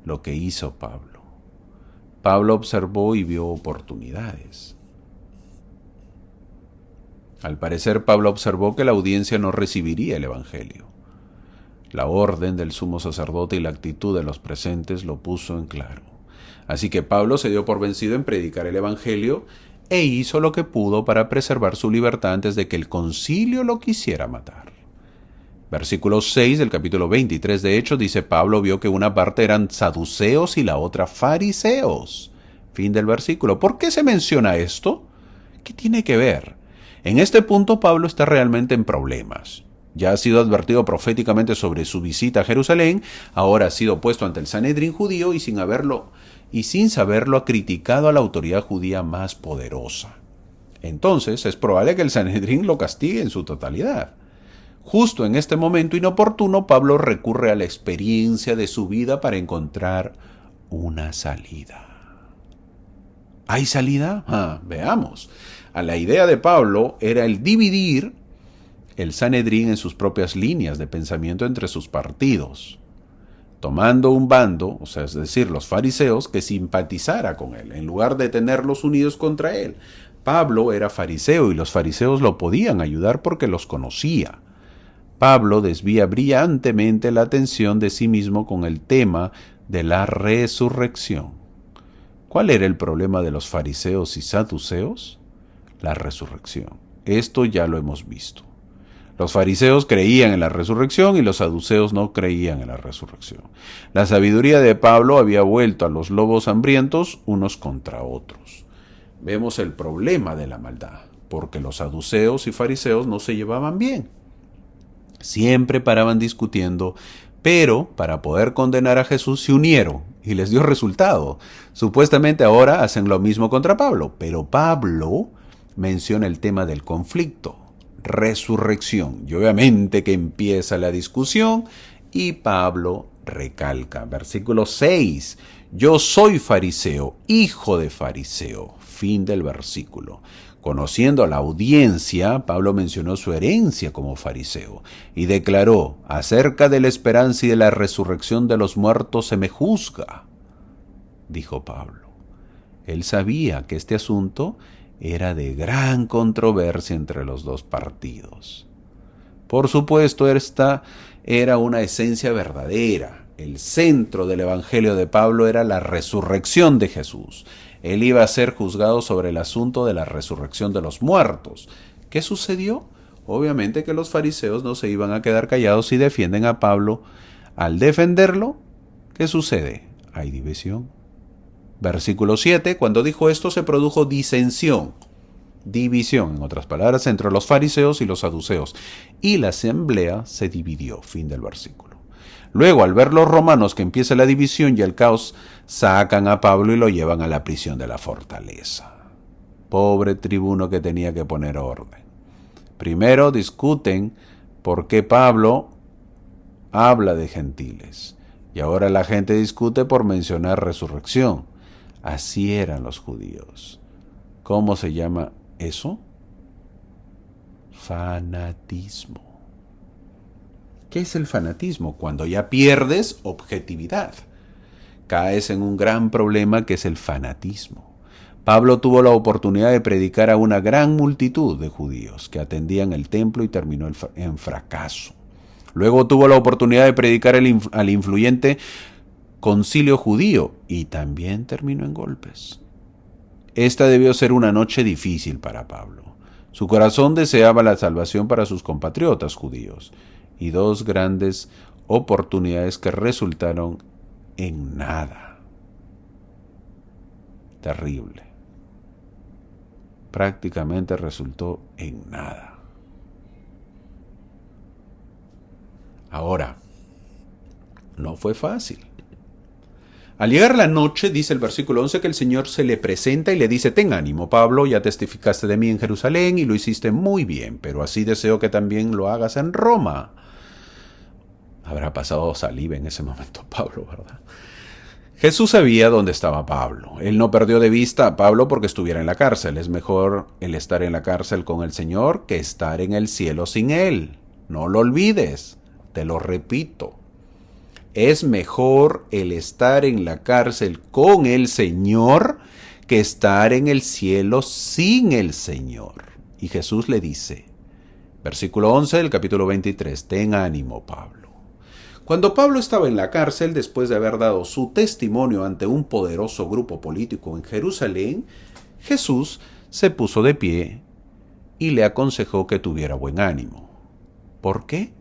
lo que hizo Pablo. Pablo observó y vio oportunidades. Al parecer, Pablo observó que la audiencia no recibiría el Evangelio. La orden del sumo sacerdote y la actitud de los presentes lo puso en claro. Así que Pablo se dio por vencido en predicar el Evangelio e hizo lo que pudo para preservar su libertad antes de que el concilio lo quisiera matar. Versículo 6 del capítulo 23 de Hechos dice: Pablo vio que una parte eran saduceos y la otra fariseos. Fin del versículo. ¿Por qué se menciona esto? ¿Qué tiene que ver? En este punto Pablo está realmente en problemas. Ya ha sido advertido proféticamente sobre su visita a Jerusalén, ahora ha sido puesto ante el Sanedrín judío y sin saberlo ha criticado a la autoridad judía más poderosa. Entonces es probable que el Sanedrín lo castigue en su totalidad. Justo en este momento inoportuno, Pablo recurre a la experiencia de su vida para encontrar una salida. ¿Hay salida? Veamos. La idea de Pablo era el dividir el Sanedrín en sus propias líneas de pensamiento entre sus partidos, tomando un bando, o sea, es decir, los fariseos, que simpatizara con él, en lugar de tenerlos unidos contra él. Pablo era fariseo y los fariseos lo podían ayudar porque los conocía. Pablo desvía brillantemente la atención de sí mismo con el tema de la resurrección. ¿Cuál era el problema de los fariseos y saduceos? La resurrección. Esto ya lo hemos visto. Los fariseos creían en la resurrección y los saduceos no creían en la resurrección. La sabiduría de Pablo había vuelto a los lobos hambrientos unos contra otros. Vemos el problema de la maldad, porque los saduceos y fariseos no se llevaban bien. Siempre paraban discutiendo, pero para poder condenar a Jesús se unieron y les dio resultado. Supuestamente ahora hacen lo mismo contra Pablo, pero Pablo menciona el tema del conflicto, resurrección. Y obviamente que empieza la discusión y Pablo recalca, versículo 6, yo soy fariseo, hijo de fariseo. Fin del versículo. Conociendo a la audiencia, Pablo mencionó su herencia como fariseo y declaró: acerca de la esperanza y de la resurrección de los muertos se me juzga, dijo Pablo. Él sabía que este asunto era de gran controversia entre los dos partidos. Por supuesto, esta era una esencia verdadera. El centro del evangelio de Pablo era la resurrección de Jesús. Él iba a ser juzgado sobre el asunto de la resurrección de los muertos. ¿Qué sucedió? Obviamente que los fariseos no se iban a quedar callados y defienden a Pablo. Al defenderlo, ¿qué sucede? Hay división. Versículo 7, cuando dijo esto se produjo disensión, división, en otras palabras, entre los fariseos y los saduceos, y la asamblea se dividió. Fin del versículo. Luego, al ver los romanos que empieza la división y el caos, sacan a Pablo y lo llevan a la prisión de la fortaleza. Pobre tribuno que tenía que poner orden. Primero discuten por qué Pablo habla de gentiles, y ahora la gente discute por mencionar resurrección. Así eran los judíos. ¿Cómo se llama eso? Fanatismo. ¿Qué es el fanatismo? Cuando ya pierdes objetividad. Caes en un gran problema que es el fanatismo. Pablo tuvo la oportunidad de predicar a una gran multitud de judíos que atendían el templo y terminó en fracaso. Luego tuvo la oportunidad de predicar al influyente concilio judío y también terminó en golpes. Esta debió ser una noche difícil para Pablo. Su corazón deseaba la salvación para sus compatriotas judíos y dos grandes oportunidades que resultaron en nada. Terrible. Prácticamente resultó en nada. Ahora, no fue fácil. Al llegar la noche, dice el versículo 11, que el Señor se le presenta y le dice: ten ánimo, Pablo, ya testificaste de mí en Jerusalén y lo hiciste muy bien, pero así deseo que también lo hagas en Roma. Habrá pasado saliva en ese momento Pablo, ¿verdad? Jesús sabía dónde estaba Pablo. Él no perdió de vista a Pablo porque estuviera en la cárcel. Es mejor el estar en la cárcel con el Señor que estar en el cielo sin Él. No lo olvides, te lo repito. Es mejor el estar en la cárcel con el Señor que estar en el cielo sin el Señor. Y Jesús le dice, versículo 11 del capítulo 23, ten ánimo, Pablo. Cuando Pablo estaba en la cárcel, después de haber dado su testimonio ante un poderoso grupo político en Jerusalén, Jesús se puso de pie y le aconsejó que tuviera buen ánimo. ¿Por qué?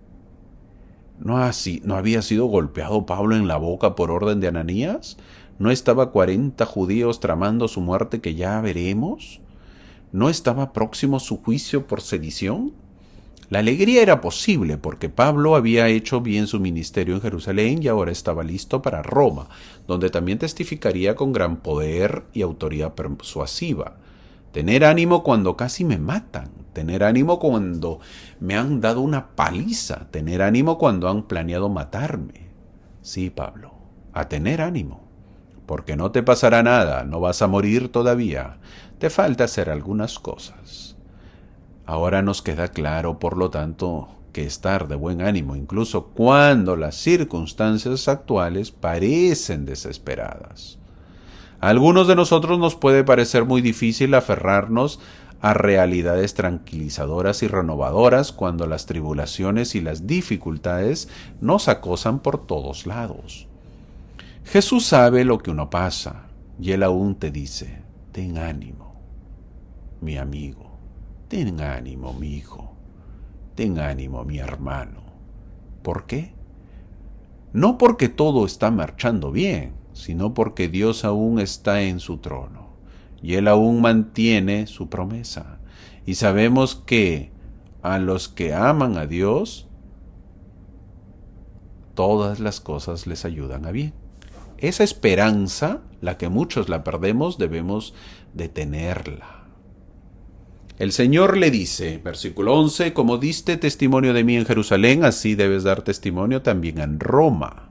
¿No había sido golpeado Pablo en la boca por orden de Ananías? ¿No estaba 40 judíos tramando su muerte que ya veremos? ¿No estaba próximo su juicio por sedición? La alegría era posible porque Pablo había hecho bien su ministerio en Jerusalén y ahora estaba listo para Roma, donde también testificaría con gran poder y autoridad persuasiva. Tener ánimo cuando casi me matan, tener ánimo cuando me han dado una paliza, tener ánimo cuando han planeado matarme. Sí, Pablo, a tener ánimo, porque no te pasará nada, no vas a morir todavía, te falta hacer algunas cosas. Ahora nos queda claro, por lo tanto, que estar de buen ánimo, incluso cuando las circunstancias actuales parecen desesperadas. A algunos de nosotros nos puede parecer muy difícil aferrarnos a realidades tranquilizadoras y renovadoras cuando las tribulaciones y las dificultades nos acosan por todos lados. Jesús sabe lo que uno pasa y Él aún te dice, ten ánimo, mi amigo, ten ánimo, mi hijo, ten ánimo, mi hermano. ¿Por qué? No porque todo está marchando bien, sino porque Dios aún está en su trono y Él aún mantiene su promesa. Y sabemos que a los que aman a Dios, todas las cosas les ayudan a bien. Esa esperanza, la que muchos la perdemos, debemos de tenerla. El Señor le dice, versículo 11, como diste testimonio de mí en Jerusalén, así debes dar testimonio también en Roma.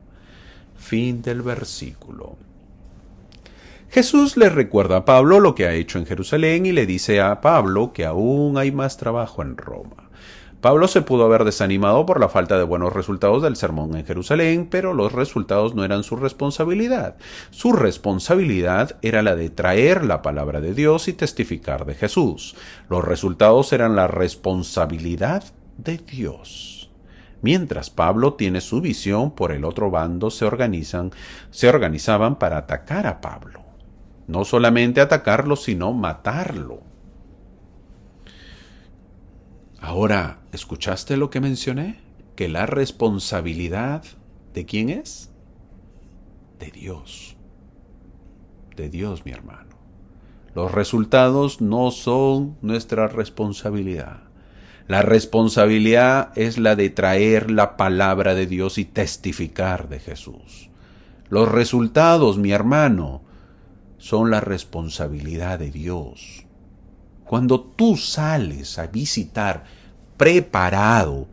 Fin del versículo. Jesús le recuerda a Pablo lo que ha hecho en Jerusalén y le dice a Pablo que aún hay más trabajo en Roma. Pablo se pudo haber desanimado por la falta de buenos resultados del sermón en Jerusalén, pero los resultados no eran su responsabilidad. Su responsabilidad era la de traer la palabra de Dios y testificar de Jesús. Los resultados eran la responsabilidad de Dios. Mientras Pablo tiene su visión, por el otro bando se organizaban para atacar a Pablo. No solamente atacarlo, sino matarlo. Ahora, ¿escuchaste lo que mencioné? Que la responsabilidad ¿de quién es? De Dios. De Dios, mi hermano. Los resultados no son nuestra responsabilidad. La responsabilidad es la de traer la palabra de Dios y testificar de Jesús. Los resultados, mi hermano, son la responsabilidad de Dios. Cuando tú sales a visitar preparado,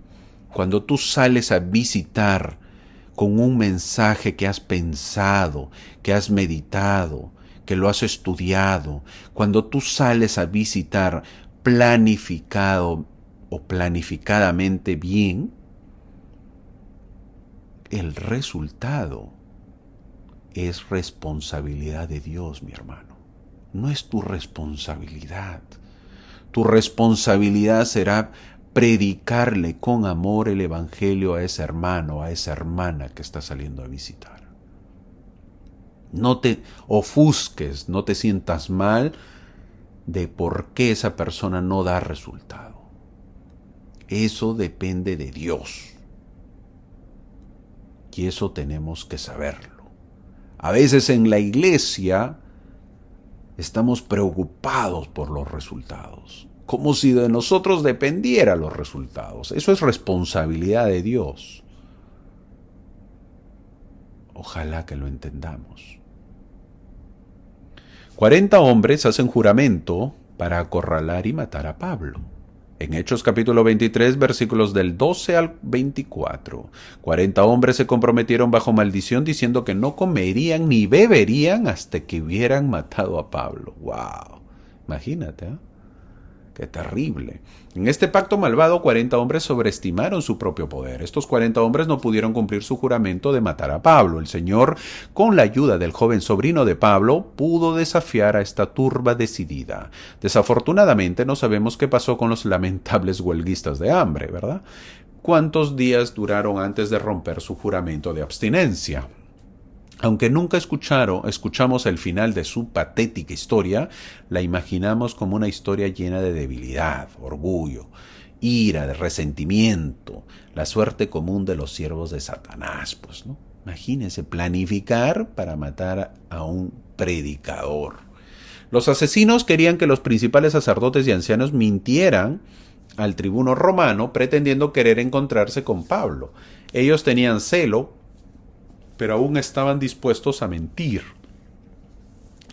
cuando tú sales a visitar con un mensaje que has pensado, que has meditado, que lo has estudiado, cuando tú sales a visitar planificado o planificadamente bien, el resultado es responsabilidad de Dios, mi hermano. No es tu responsabilidad. Tu responsabilidad será predicarle con amor el evangelio a ese hermano, a esa hermana que está saliendo a visitar. No te ofusques, no te sientas mal de por qué esa persona no da resultado. Eso depende de Dios. Y eso tenemos que saberlo. A veces en la iglesia estamos preocupados por los resultados, como si de nosotros dependieran los resultados. Eso es responsabilidad de Dios. Ojalá que lo entendamos. 40 hombres hacen juramento para acorralar y matar a Pablo. En Hechos capítulo 23, versículos del 12 al 24, 40 hombres se comprometieron bajo maldición diciendo que no comerían ni beberían hasta que hubieran matado a Pablo. ¡Wow! Imagínate, ¿eh? ¡Qué terrible! En este pacto malvado, 40 hombres sobreestimaron su propio poder. Estos 40 hombres no pudieron cumplir su juramento de matar a Pablo. El Señor, con la ayuda del joven sobrino de Pablo, pudo desafiar a esta turba decidida. Desafortunadamente, no sabemos qué pasó con los lamentables huelguistas de hambre, ¿verdad? ¿Cuántos días duraron antes de romper su juramento de abstinencia? Aunque nunca escuchamos el final de su patética historia, la imaginamos como una historia llena de debilidad, orgullo, ira, de resentimiento, la suerte común de los siervos de Satanás, pues, ¿no? Imagínense, planificar para matar a un predicador. Los asesinos querían que los principales sacerdotes y ancianos mintieran al tribuno romano pretendiendo querer encontrarse con Pablo. Ellos tenían celo, pero aún estaban dispuestos a mentir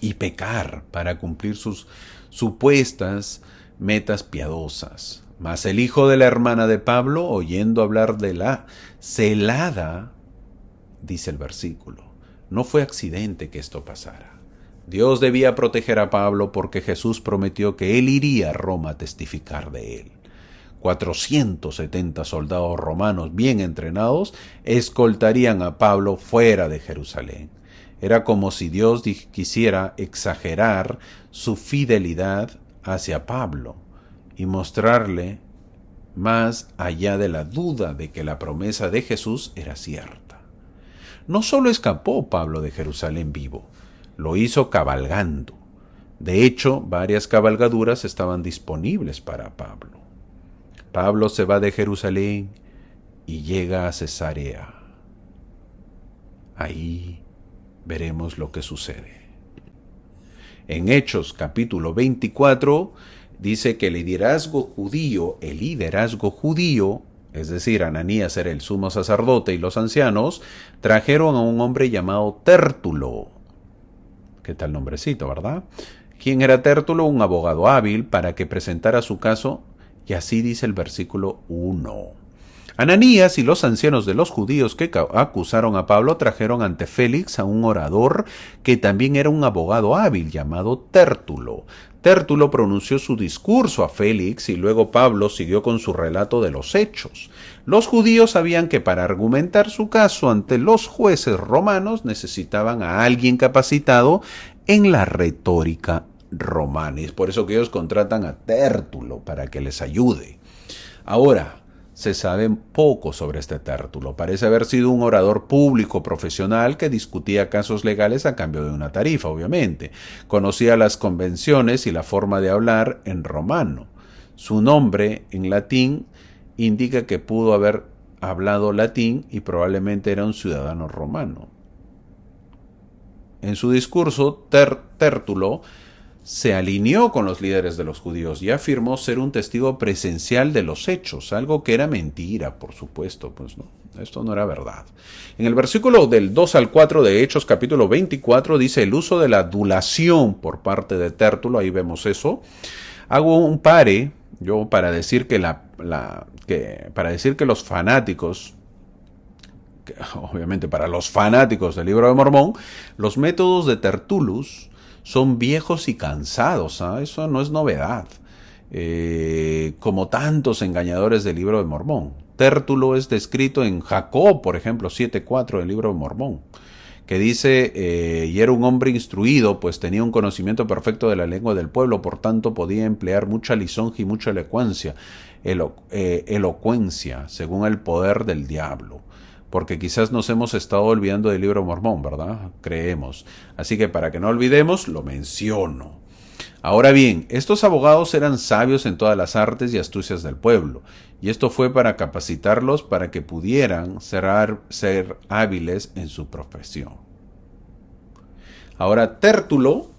y pecar para cumplir sus supuestas metas piadosas. Mas el hijo de la hermana de Pablo, oyendo hablar de la celada, dice el versículo, no fue accidente que esto pasara. Dios debía proteger a Pablo porque Jesús prometió que él iría a Roma a testificar de él. 470 soldados romanos bien entrenados escoltarían a Pablo fuera de Jerusalén. Era como si Dios quisiera exagerar su fidelidad hacia Pablo y mostrarle más allá de la duda de que la promesa de Jesús era cierta. No solo escapó Pablo de Jerusalén vivo, lo hizo cabalgando. De hecho, varias cabalgaduras estaban disponibles para Pablo. Pablo se va de Jerusalén y llega a Cesarea. Ahí veremos lo que sucede. En Hechos capítulo 24 dice que el liderazgo judío, es decir, Ananías era el sumo sacerdote y los ancianos, trajeron a un hombre llamado Tértulo. ¿Qué tal nombrecito, verdad? ¿Quién era Tértulo? Un abogado hábil para que presentara su caso. Y así dice el versículo 1. Ananías y los ancianos de los judíos que acusaron a Pablo trajeron ante Félix a un orador que también era un abogado hábil llamado Tértulo. Tértulo pronunció su discurso a Félix y luego Pablo siguió con su relato de los hechos. Los judíos sabían que para argumentar su caso ante los jueces romanos necesitaban a alguien capacitado en la retórica romana. Y es por eso que ellos contratan a Tértulo para que les ayude. Ahora, se sabe poco sobre este Tértulo. Parece haber sido un orador público profesional que discutía casos legales a cambio de una tarifa, obviamente. Conocía las convenciones y la forma de hablar en romano. Su nombre en latín indica que pudo haber hablado latín y probablemente era un ciudadano romano. En su discurso, Tértulo se alineó con los líderes de los judíos y afirmó ser un testigo presencial de los hechos, algo que era mentira, por supuesto, pues no, esto no era verdad. En el versículo del 2 al 4 de Hechos capítulo 24 dice el uso de la adulación por parte de Tértulo, ahí vemos eso. Hago un pare, yo para decir que los fanáticos, obviamente para los fanáticos del Libro de Mormón, los métodos de Tertullus son viejos y cansados, ¿eh? Eso no es novedad, como tantos engañadores del Libro de Mormón. Tértulo es descrito en Jacob, por ejemplo, 7:4 del Libro de Mormón, que dice, y era un hombre instruido, pues tenía un conocimiento perfecto de la lengua del pueblo, por tanto podía emplear mucha lisonja y mucha elocuencia, según el poder del diablo. Porque quizás nos hemos estado olvidando del Libro de Mormón, ¿verdad? Creemos. Así que para que no olvidemos, lo menciono. Ahora bien, estos abogados eran sabios en todas las artes y astucias del pueblo, y esto fue para capacitarlos para que pudieran ser hábiles en su profesión. Ahora, Tértulo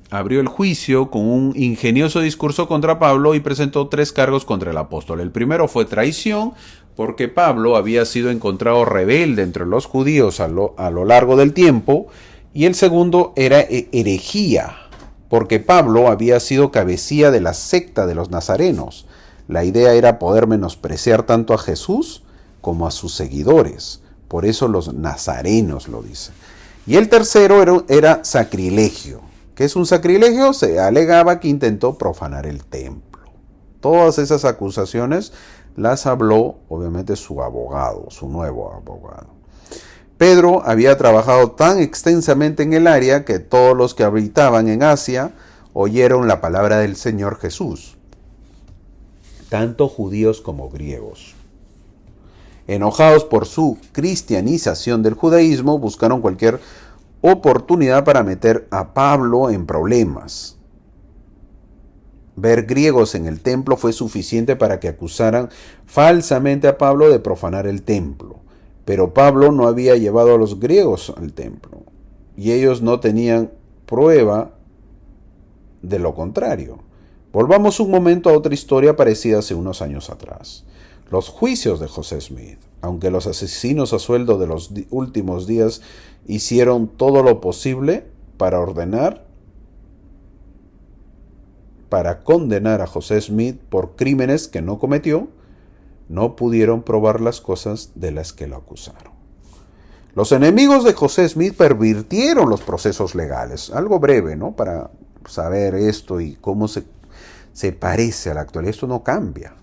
abrió el juicio con un ingenioso discurso contra Pablo y presentó 3 cargos contra el apóstol. El primero fue traición, porque Pablo había sido encontrado rebelde entre los judíos a lo largo del tiempo, y el segundo era herejía, porque Pablo había sido cabecilla de la secta de los nazarenos. La idea era poder menospreciar tanto a Jesús como a sus seguidores, por eso los nazarenos lo dicen. Y el tercero era sacrilegio. ¿Qué es un sacrilegio? Se alegaba que intentó profanar el templo. Todas esas acusaciones las habló, obviamente, su abogado, su nuevo abogado. Pedro había trabajado tan extensamente en el área que todos los que habitaban en Asia oyeron la palabra del Señor Jesús, tanto judíos como griegos. Enojados por su cristianización del judaísmo, buscaron cualquier oportunidad para meter a Pablo en problemas. Ver griegos en el templo fue suficiente para que acusaran falsamente a Pablo de profanar el templo. Pero Pablo no había llevado a los griegos al templo, y ellos no tenían prueba de lo contrario. Volvamos un momento a otra historia parecida hace unos años atrás. Los juicios de José Smith. Aunque los asesinos a sueldo de los últimos días hicieron todo lo posible para condenar a José Smith por crímenes que no cometió, no pudieron probar las cosas de las que lo acusaron. Los enemigos de José Smith pervirtieron los procesos legales. Algo breve, ¿no? Para saber esto y cómo se parece a la actualidad. Esto no cambia.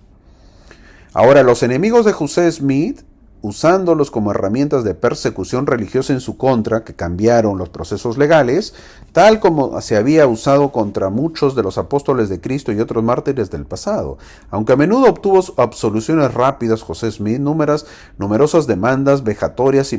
Ahora, los enemigos de José Smith, usándolos como herramientas de persecución religiosa en su contra, que cambiaron los procesos legales, tal como se había usado contra muchos de los apóstoles de Cristo y otros mártires del pasado. Aunque a menudo obtuvo absoluciones rápidas, José Smith, numerosas demandas vejatorias y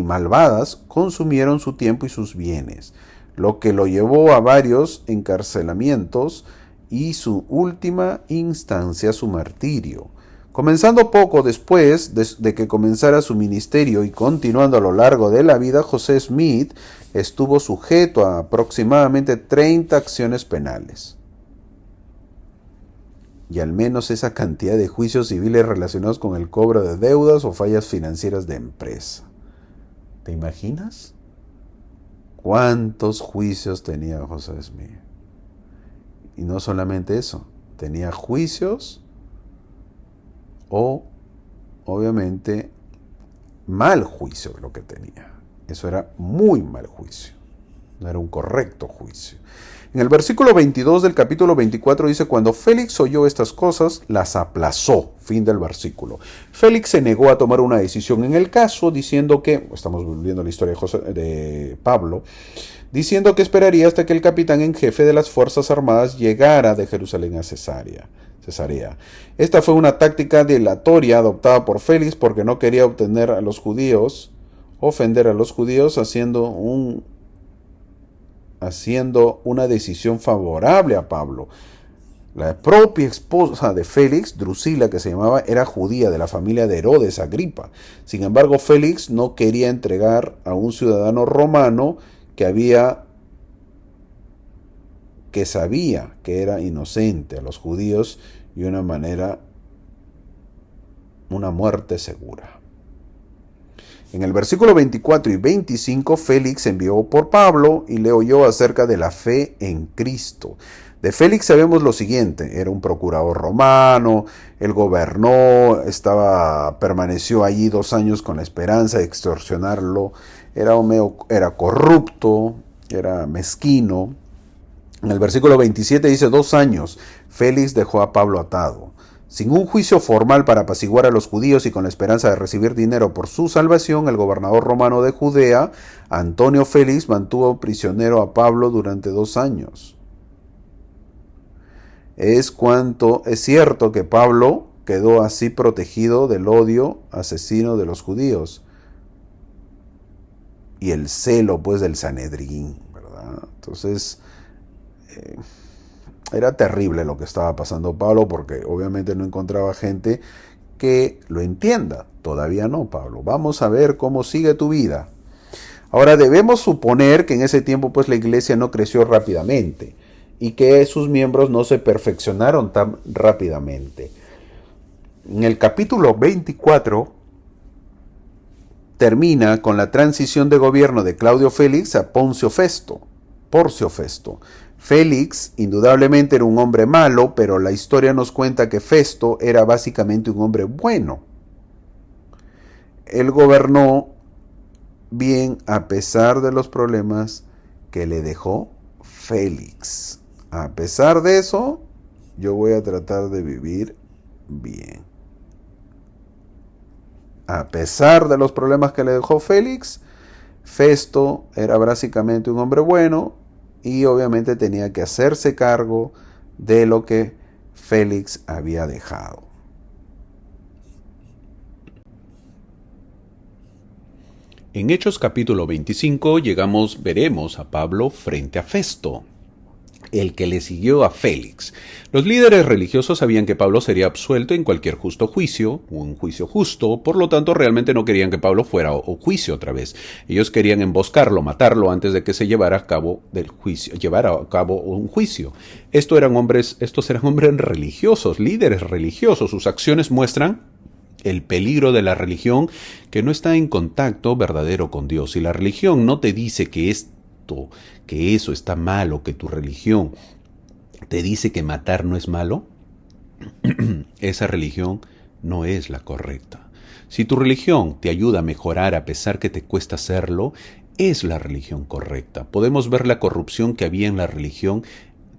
malvadas consumieron su tiempo y sus bienes, lo que lo llevó a varios encarcelamientos y su última instancia su martirio. Comenzando poco después de que comenzara su ministerio y continuando a lo largo de la vida, José Smith estuvo sujeto a aproximadamente 30 acciones penales y al menos esa cantidad de juicios civiles relacionados con el cobro de deudas o fallas financieras de empresa. ¿Te imaginas cuántos juicios tenía José Smith? Y no solamente eso, tenía juicios o, obviamente, mal juicio lo que tenía. Eso era muy mal juicio. No era un correcto juicio. En el versículo 22 del capítulo 24 dice, cuando Félix oyó estas cosas, las aplazó. Fin del versículo. Félix se negó a tomar una decisión en el caso, diciendo que, estamos volviendo a la historia de Pablo, diciendo que esperaría hasta que el capitán en jefe de las Fuerzas Armadas llegara de Jerusalén a Cesarea. Esta fue una táctica dilatoria adoptada por Félix porque no quería ofender a los judíos, haciendo una decisión favorable a Pablo. La propia esposa de Félix, Drusila, que se llamaba, era judía de la familia de Herodes Agripa. Sin embargo, Félix no quería entregar a un ciudadano romano que sabía que era inocente a los judíos y una muerte segura. En el versículo 24 y 25, Félix envió por Pablo y le oyó acerca de la fe en Cristo. De Félix sabemos lo siguiente: era un procurador romano, él gobernó, permaneció allí 2 años con la esperanza de extorsionarlo, era corrupto, era mezquino. En el versículo 27 dice, 2 años, Félix dejó a Pablo atado. Sin un juicio formal para apaciguar a los judíos y con la esperanza de recibir dinero por su salvación, el gobernador romano de Judea, Antonio Félix, mantuvo prisionero a Pablo durante 2 años. Es cierto que Pablo quedó así protegido del odio asesino de los judíos y el celo pues del Sanedrín, ¿verdad? Entonces era terrible lo que estaba pasando Pablo, porque obviamente no encontraba gente que lo entienda. Todavía no, Pablo. Vamos a ver cómo sigue tu vida. Ahora debemos suponer que en ese tiempo pues la iglesia no creció rápidamente y que sus miembros no se perfeccionaron tan rápidamente. En el capítulo 24 termina con la transición de gobierno de Claudio Félix a Porcio Festo. Félix indudablemente era un hombre malo, pero la historia nos cuenta que Festo era básicamente un hombre bueno. Él gobernó bien a pesar de los problemas que le dejó Félix. A pesar de eso, yo voy a tratar de vivir bien. A pesar de los problemas que le dejó Félix, Festo era básicamente un hombre bueno y obviamente tenía que hacerse cargo de lo que Félix había dejado. En Hechos capítulo 25 veremos a Pablo frente a Festo, el que le siguió a Félix. Los líderes religiosos sabían que Pablo sería absuelto en cualquier justo juicio, un juicio justo, por lo tanto realmente no querían que Pablo fuera a juicio otra vez. Ellos querían emboscarlo, matarlo antes de que se llevara a cabo un juicio. Estos eran hombres religiosos, líderes religiosos. Sus acciones muestran el peligro de la religión que no está en contacto verdadero con Dios. Si la religión no te dice que eso está mal, o que tu religión te dice que matar no es malo, esa religión no es la correcta. Si tu religión te ayuda a mejorar a pesar que te cuesta hacerlo, es la religión correcta. Podemos ver la corrupción que había en la religión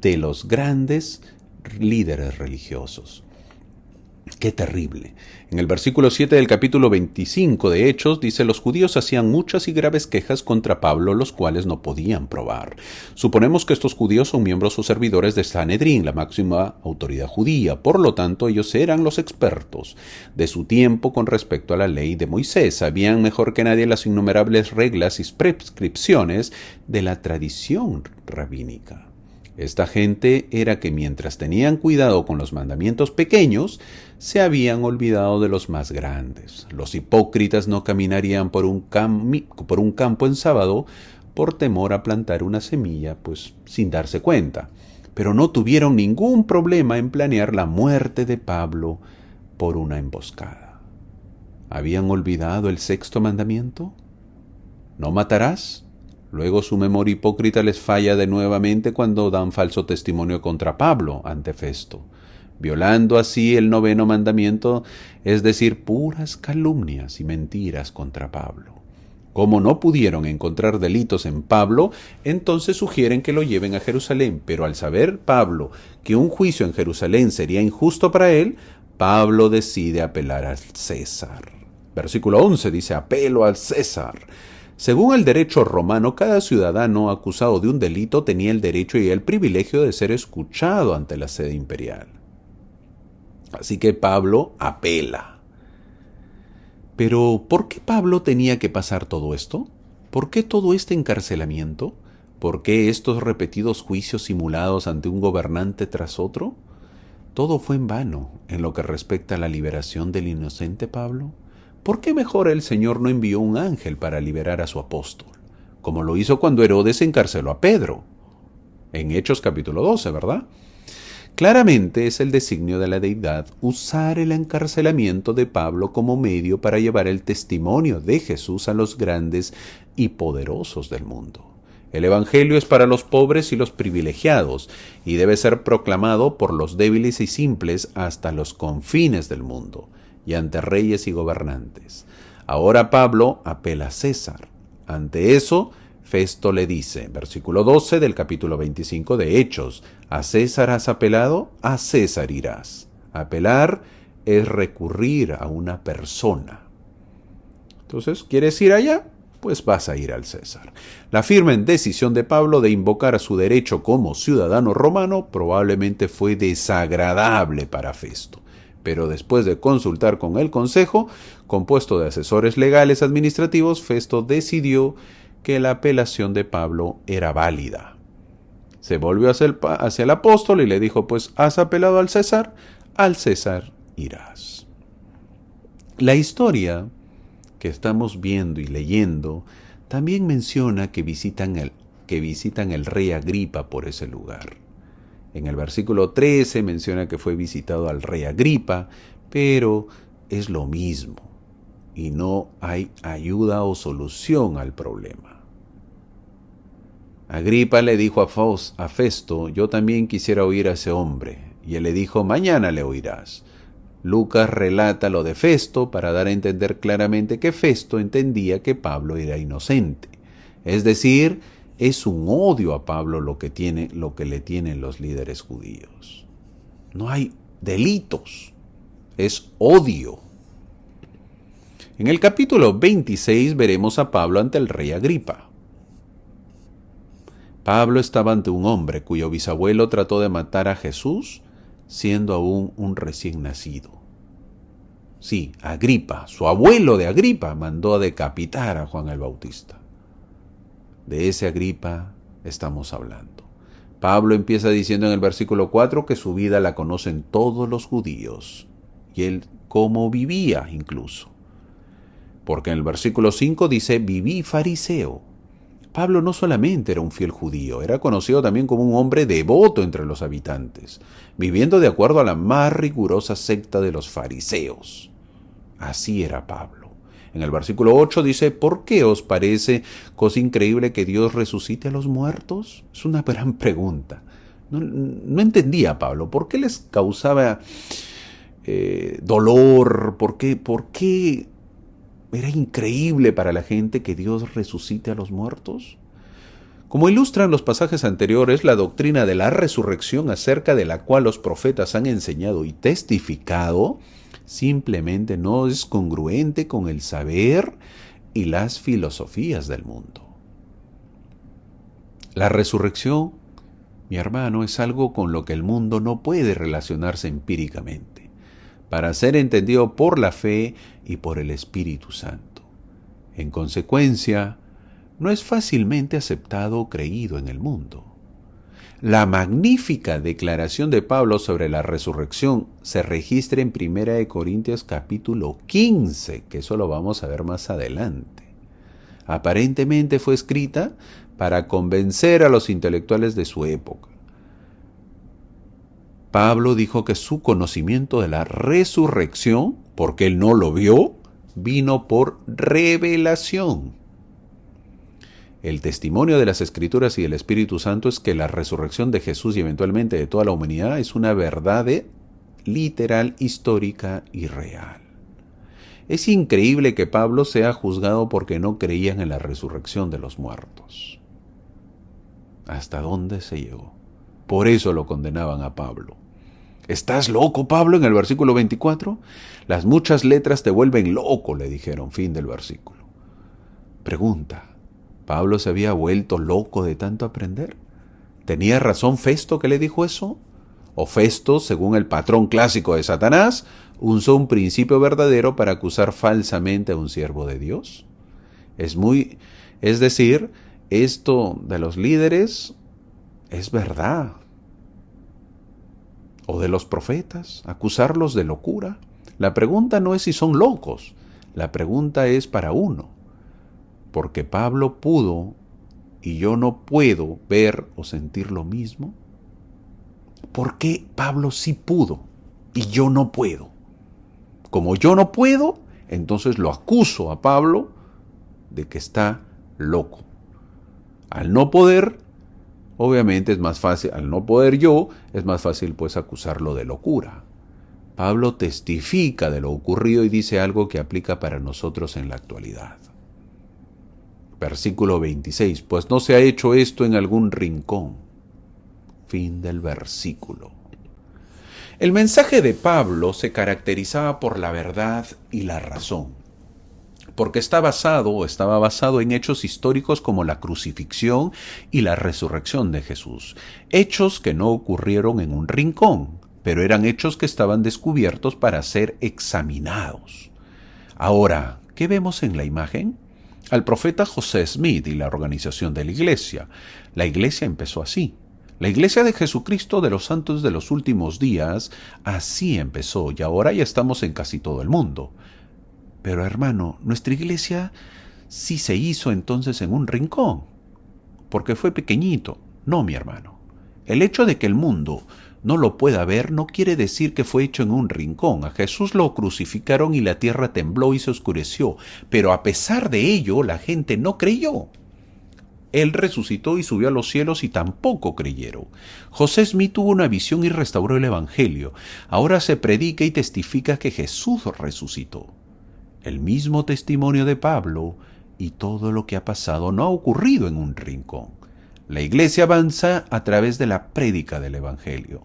de los grandes líderes religiosos. ¡Qué terrible! En el versículo 7 del capítulo 25 de Hechos dice: los judíos hacían muchas y graves quejas contra Pablo, los cuales no podían probar. Suponemos que estos judíos son miembros o servidores de Sanedrín, la máxima autoridad judía. Por lo tanto, ellos eran los expertos de su tiempo con respecto a la ley de Moisés. Sabían mejor que nadie las innumerables reglas y prescripciones de la tradición rabínica. Esta gente era que mientras tenían cuidado con los mandamientos pequeños, se habían olvidado de los más grandes. Los hipócritas no caminarían por un campo en sábado por temor a plantar una semilla, pues sin darse cuenta. Pero no tuvieron ningún problema en planear la muerte de Pablo por una emboscada. ¿Habían olvidado el sexto mandamiento? ¿No matarás? Luego su memoria hipócrita les falla de nuevamente cuando dan falso testimonio contra Pablo ante Festo, violando así el noveno mandamiento, es decir, puras calumnias y mentiras contra Pablo. Como no pudieron encontrar delitos en Pablo, entonces sugieren que lo lleven a Jerusalén, pero al saber Pablo que un juicio en Jerusalén sería injusto para él, Pablo decide apelar al César. Versículo 11 dice: apelo al César. Según el derecho romano, cada ciudadano acusado de un delito tenía el derecho y el privilegio de ser escuchado ante la sede imperial. Así que Pablo apela. Pero, ¿por qué Pablo tenía que pasar todo esto? ¿Por qué todo este encarcelamiento? ¿Por qué estos repetidos juicios simulados ante un gobernante tras otro? Todo fue en vano en lo que respecta a la liberación del inocente Pablo. ¿Por qué mejor el Señor no envió un ángel para liberar a su apóstol, como lo hizo cuando Herodes encarceló a Pedro? En Hechos capítulo 12, ¿verdad? Claramente es el designio de la deidad usar el encarcelamiento de Pablo como medio para llevar el testimonio de Jesús a los grandes y poderosos del mundo. El Evangelio es para los pobres y los privilegiados, y debe ser proclamado por los débiles y simples hasta los confines del mundo, y ante reyes y gobernantes. Ahora Pablo apela a César. Ante eso, Festo le dice, versículo 12 del capítulo 25 de Hechos: ¿a César has apelado? A César irás. Apelar es recurrir a una persona. Entonces, ¿quieres ir allá? Pues vas a ir al César. La firme decisión de Pablo de invocar su derecho como ciudadano romano probablemente fue desagradable para Festo. Pero después de consultar con el consejo, compuesto de asesores legales administrativos, Festo decidió que la apelación de Pablo era válida. Se volvió hacia el apóstol y le dijo: pues has apelado al César irás. La historia que estamos viendo y leyendo también menciona que visitan el rey Agripa por ese lugar. En el versículo 13 menciona que fue visitado al rey Agripa, pero es lo mismo y no hay ayuda o solución al problema. Agripa le dijo a Festo: yo también quisiera oír a ese hombre, y él le dijo: mañana le oirás. Lucas relata lo de Festo para dar a entender claramente que Festo entendía que Pablo era inocente, es decir, es un odio a Pablo lo que le tienen los líderes judíos. No hay delitos, es odio. En el capítulo 26 veremos a Pablo ante el rey Agripa. Pablo estaba ante un hombre cuyo bisabuelo trató de matar a Jesús siendo aún un recién nacido. Sí, Agripa, su abuelo de Agripa, mandó a decapitar a Juan el Bautista. De ese Agripa estamos hablando. Pablo empieza diciendo en el versículo 4 que su vida la conocen todos los judíos, y él cómo vivía incluso. Porque en el versículo 5 dice, viví fariseo. Pablo no solamente era un fiel judío, era conocido también como un hombre devoto entre los habitantes, viviendo de acuerdo a la más rigurosa secta de los fariseos. Así era Pablo. En el versículo 8 dice, ¿por qué os parece cosa increíble que Dios resucite a los muertos? Es una gran pregunta. No entendía Pablo. ¿Por qué les causaba dolor? ¿Por qué era increíble para la gente que Dios resucite a los muertos? Como ilustran los pasajes anteriores, la doctrina de la resurrección acerca de la cual los profetas han enseñado y testificado simplemente no es congruente con el saber y las filosofías del mundo. La resurrección, mi hermano, es algo con lo que el mundo no puede relacionarse empíricamente, para ser entendido por la fe y por el Espíritu Santo. En consecuencia, no es fácilmente aceptado o creído en el mundo. La magnífica declaración de Pablo sobre la resurrección se registra en 1 Corintios capítulo 15, que eso lo vamos a ver más adelante. Aparentemente fue escrita para convencer a los intelectuales de su época. Pablo dijo que su conocimiento de la resurrección, porque él no lo vio, vino por revelación. El testimonio de las Escrituras y del Espíritu Santo es que la resurrección de Jesús y eventualmente de toda la humanidad es una verdad literal, histórica y real. Es increíble que Pablo sea juzgado porque no creían en la resurrección de los muertos. ¿Hasta dónde se llegó? Por eso lo condenaban a Pablo. ¿Estás loco, Pablo? En el versículo 24. Las muchas letras te vuelven loco, le dijeron. Fin del versículo. Pregunta. ¿Pablo se había vuelto loco de tanto aprender? ¿Tenía razón Festo que le dijo eso? ¿O Festo, según el patrón clásico de Satanás, usó un principio verdadero para acusar falsamente a un siervo de Dios? Es decir, esto de los líderes es verdad. ¿O de los profetas? ¿Acusarlos de locura? La pregunta no es si son locos, la pregunta es para uno. Porque Pablo pudo y yo no puedo ver o sentir lo mismo. ¿Por qué Pablo sí pudo y yo no puedo? Como yo no puedo, entonces lo acuso a Pablo de que está loco. Al no poder, obviamente es más fácil, al no poder yo, es más fácil pues acusarlo de locura. Pablo testifica de lo ocurrido y dice algo que aplica para nosotros en la actualidad. Versículo 26, pues no se ha hecho esto en algún rincón. Fin del versículo. El mensaje de Pablo se caracterizaba por la verdad y la razón, porque estaba basado en hechos históricos como la crucifixión y la resurrección de Jesús. Hechos que no ocurrieron en un rincón, pero eran hechos que estaban descubiertos para ser examinados. Ahora, ¿qué vemos en la imagen? Al profeta José Smith y la organización de la iglesia. La iglesia empezó así. La iglesia de Jesucristo de los santos de los últimos días, así empezó y ahora ya estamos en casi todo el mundo. Pero hermano, nuestra iglesia sí se hizo entonces en un rincón, porque fue pequeñito. No, mi hermano. El hecho de que el mundo no lo pueda ver no quiere decir que fue hecho en un rincón. A Jesús lo crucificaron y la tierra tembló y se oscureció, pero a pesar de ello la gente no creyó. Él resucitó y subió a los cielos y tampoco creyeron. José Smith tuvo una visión y restauró el evangelio. Ahora se predica y testifica que Jesús resucitó. El mismo testimonio de Pablo y todo lo que ha pasado no ha ocurrido en un rincón. La iglesia avanza a través de la prédica del evangelio.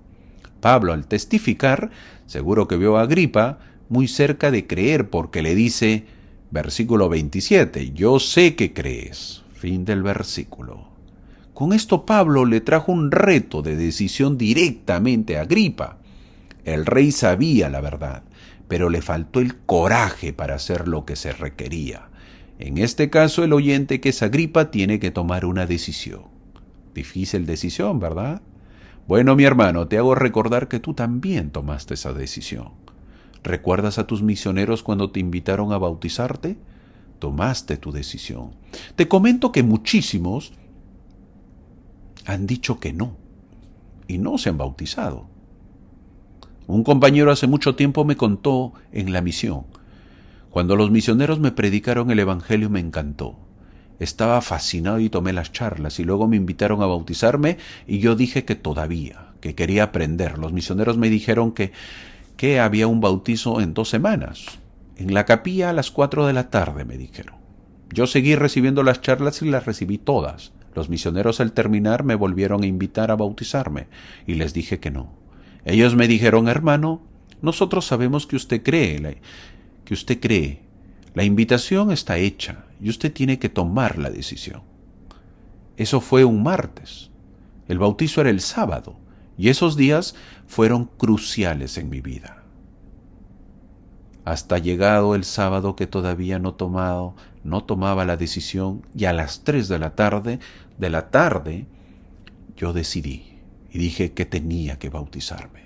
Pablo, al testificar, seguro que vio a Agripa muy cerca de creer porque le dice, versículo 27, yo sé que crees. Fin del versículo. Con esto Pablo le trajo un reto de decisión directamente a Agripa. El rey sabía la verdad, pero le faltó el coraje para hacer lo que se requería. En este caso, el oyente, que es Agripa, tiene que tomar una decisión. Difícil decisión, ¿verdad? Bueno, mi hermano, te hago recordar que tú también tomaste esa decisión. ¿Recuerdas a tus misioneros cuando te invitaron a bautizarte? Tomaste tu decisión. Te comento que muchísimos han dicho que no y no se han bautizado. Un compañero hace mucho tiempo me contó en la misión. Cuando los misioneros me predicaron el Evangelio me encantó. Estaba fascinado y tomé las charlas y luego me invitaron a bautizarme y yo dije que todavía, que quería aprender. Los misioneros me dijeron que había un bautizo en 2 semanas. En la capilla a las 4 de la tarde, me dijeron. Yo seguí recibiendo las charlas y las recibí todas. Los misioneros al terminar me volvieron a invitar a bautizarme y les dije que no. Ellos me dijeron: hermano, nosotros sabemos que usted cree. La invitación está hecha y usted tiene que tomar la decisión. Eso fue un martes. El bautizo era el sábado y esos días fueron cruciales en mi vida. Hasta llegado el sábado que todavía no tomaba la decisión, y a las 3 de la tarde yo decidí y dije que tenía que bautizarme.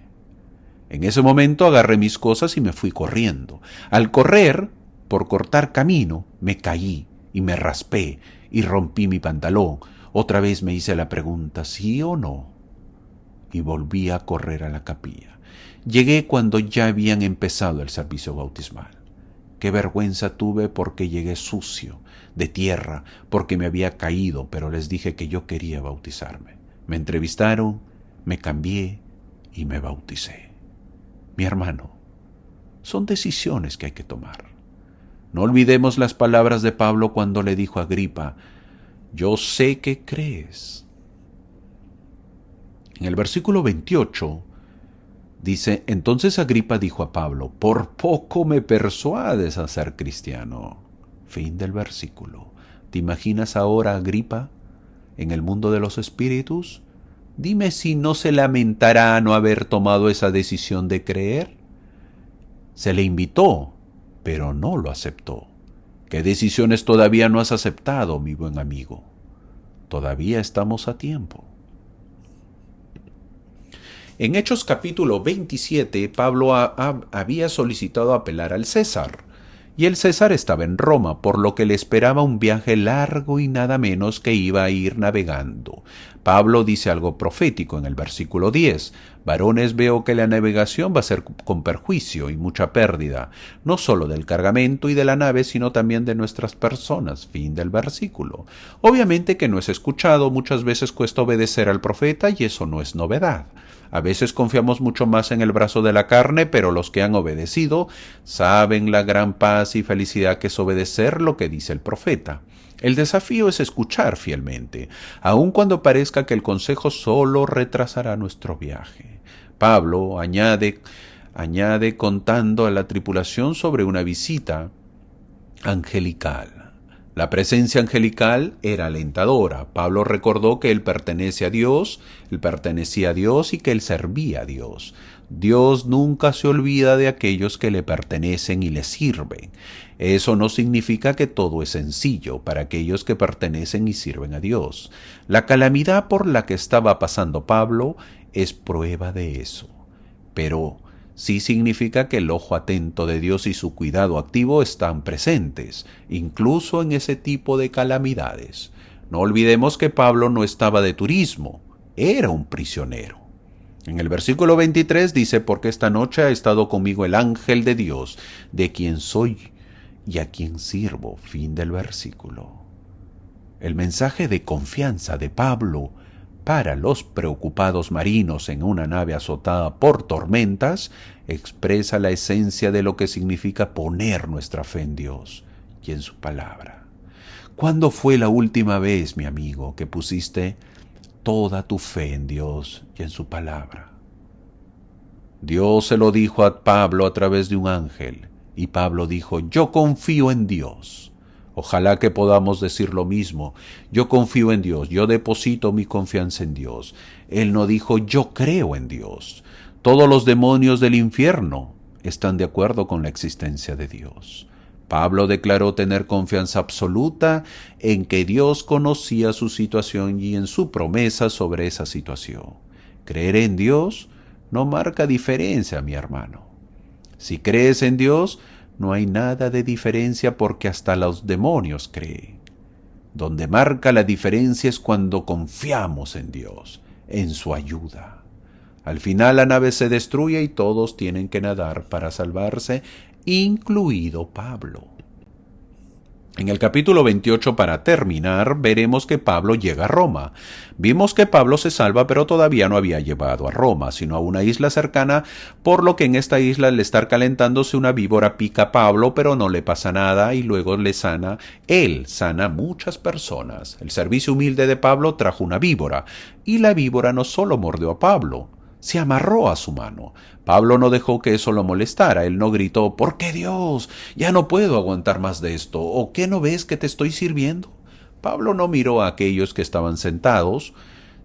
En ese momento agarré mis cosas y me fui corriendo. Al correr, por cortar camino, me caí y me raspé y rompí mi pantalón. Otra vez me hice la pregunta, ¿sí o no? Y volví a correr a la capilla. Llegué cuando ya habían empezado el servicio bautismal. Qué vergüenza tuve porque llegué sucio, de tierra, porque me había caído, pero les dije que yo quería bautizarme. Me entrevistaron, me cambié y me bauticé. Mi hermano, son decisiones que hay que tomar. No olvidemos las palabras de Pablo cuando le dijo a Agripa: yo sé que crees. En el versículo 28 dice: entonces Agripa dijo a Pablo: por poco me persuades a ser cristiano. Fin del versículo. ¿Te imaginas ahora a Agripa en el mundo de los espíritus? Dime si no se lamentará no haber tomado esa decisión de creer. Se le invitó, pero no lo aceptó. ¿Qué decisiones todavía no has aceptado, mi buen amigo? Todavía estamos a tiempo. En Hechos capítulo 27, Pablo había solicitado apelar al César, y el César estaba en Roma, por lo que le esperaba un viaje largo y nada menos que iba a ir navegando. Pablo dice algo profético en el versículo 10. Varones, veo que la navegación va a ser con perjuicio y mucha pérdida, no solo del cargamento y de la nave, sino también de nuestras personas. Fin del versículo. Obviamente que no es escuchado, muchas veces cuesta obedecer al profeta y eso no es novedad. A veces confiamos mucho más en el brazo de la carne, pero los que han obedecido saben la gran paz y felicidad que es obedecer lo que dice el profeta. El desafío es escuchar fielmente, aun cuando parezca que el consejo solo retrasará nuestro viaje. Pablo añade contando a la tripulación sobre una visita angelical. La presencia angelical era alentadora. Pablo recordó que él pertenecía a Dios y que él servía a Dios. Dios nunca se olvida de aquellos que le pertenecen y le sirven. Eso no significa que todo es sencillo para aquellos que pertenecen y sirven a Dios. La calamidad por la que estaba pasando Pablo es prueba de eso. Pero sí significa que el ojo atento de Dios y su cuidado activo están presentes, incluso en ese tipo de calamidades. No olvidemos que Pablo no estaba de turismo, era un prisionero. En el versículo 23 dice: porque esta noche ha estado conmigo el ángel de Dios, de quien soy y a quien sirvo. Fin del versículo. El mensaje de confianza de Pablo para los preocupados marinos en una nave azotada por tormentas expresa la esencia de lo que significa poner nuestra fe en Dios y en su palabra. ¿Cuándo fue la última vez, mi amigo, que pusiste toda tu fe en Dios y en su palabra? Dios se lo dijo a Pablo a través de un ángel, y Pablo dijo: yo confío en Dios. Ojalá que podamos decir lo mismo. Yo confío en Dios, yo deposito mi confianza en Dios. Él no dijo: yo creo en Dios. Todos los demonios del infierno están de acuerdo con la existencia de Dios. Pablo declaró tener confianza absoluta en que Dios conocía su situación y en su promesa sobre esa situación. Creer en Dios no marca diferencia, mi hermano. Si crees en Dios, no hay nada de diferencia porque hasta los demonios creen. Donde marca la diferencia es cuando confiamos en Dios, en su ayuda. Al final la nave se destruye y todos tienen que nadar para salvarse, incluido Pablo. En el capítulo 28, para terminar, veremos que Pablo llega a Roma. Vimos que Pablo se salva, pero todavía no había llegado a Roma, sino a una isla cercana, por lo que en esta isla, al estar calentándose, una víbora pica a Pablo, pero no le pasa nada y luego él sana a muchas personas. El servicio humilde de Pablo trajo una víbora, y la víbora no solo mordió a Pablo, se amarró a su mano. Pablo no dejó que eso lo molestara. Él no gritó, ¿por qué Dios? Ya no puedo aguantar más de esto. ¿O qué no ves que te estoy sirviendo? Pablo no miró a aquellos que estaban sentados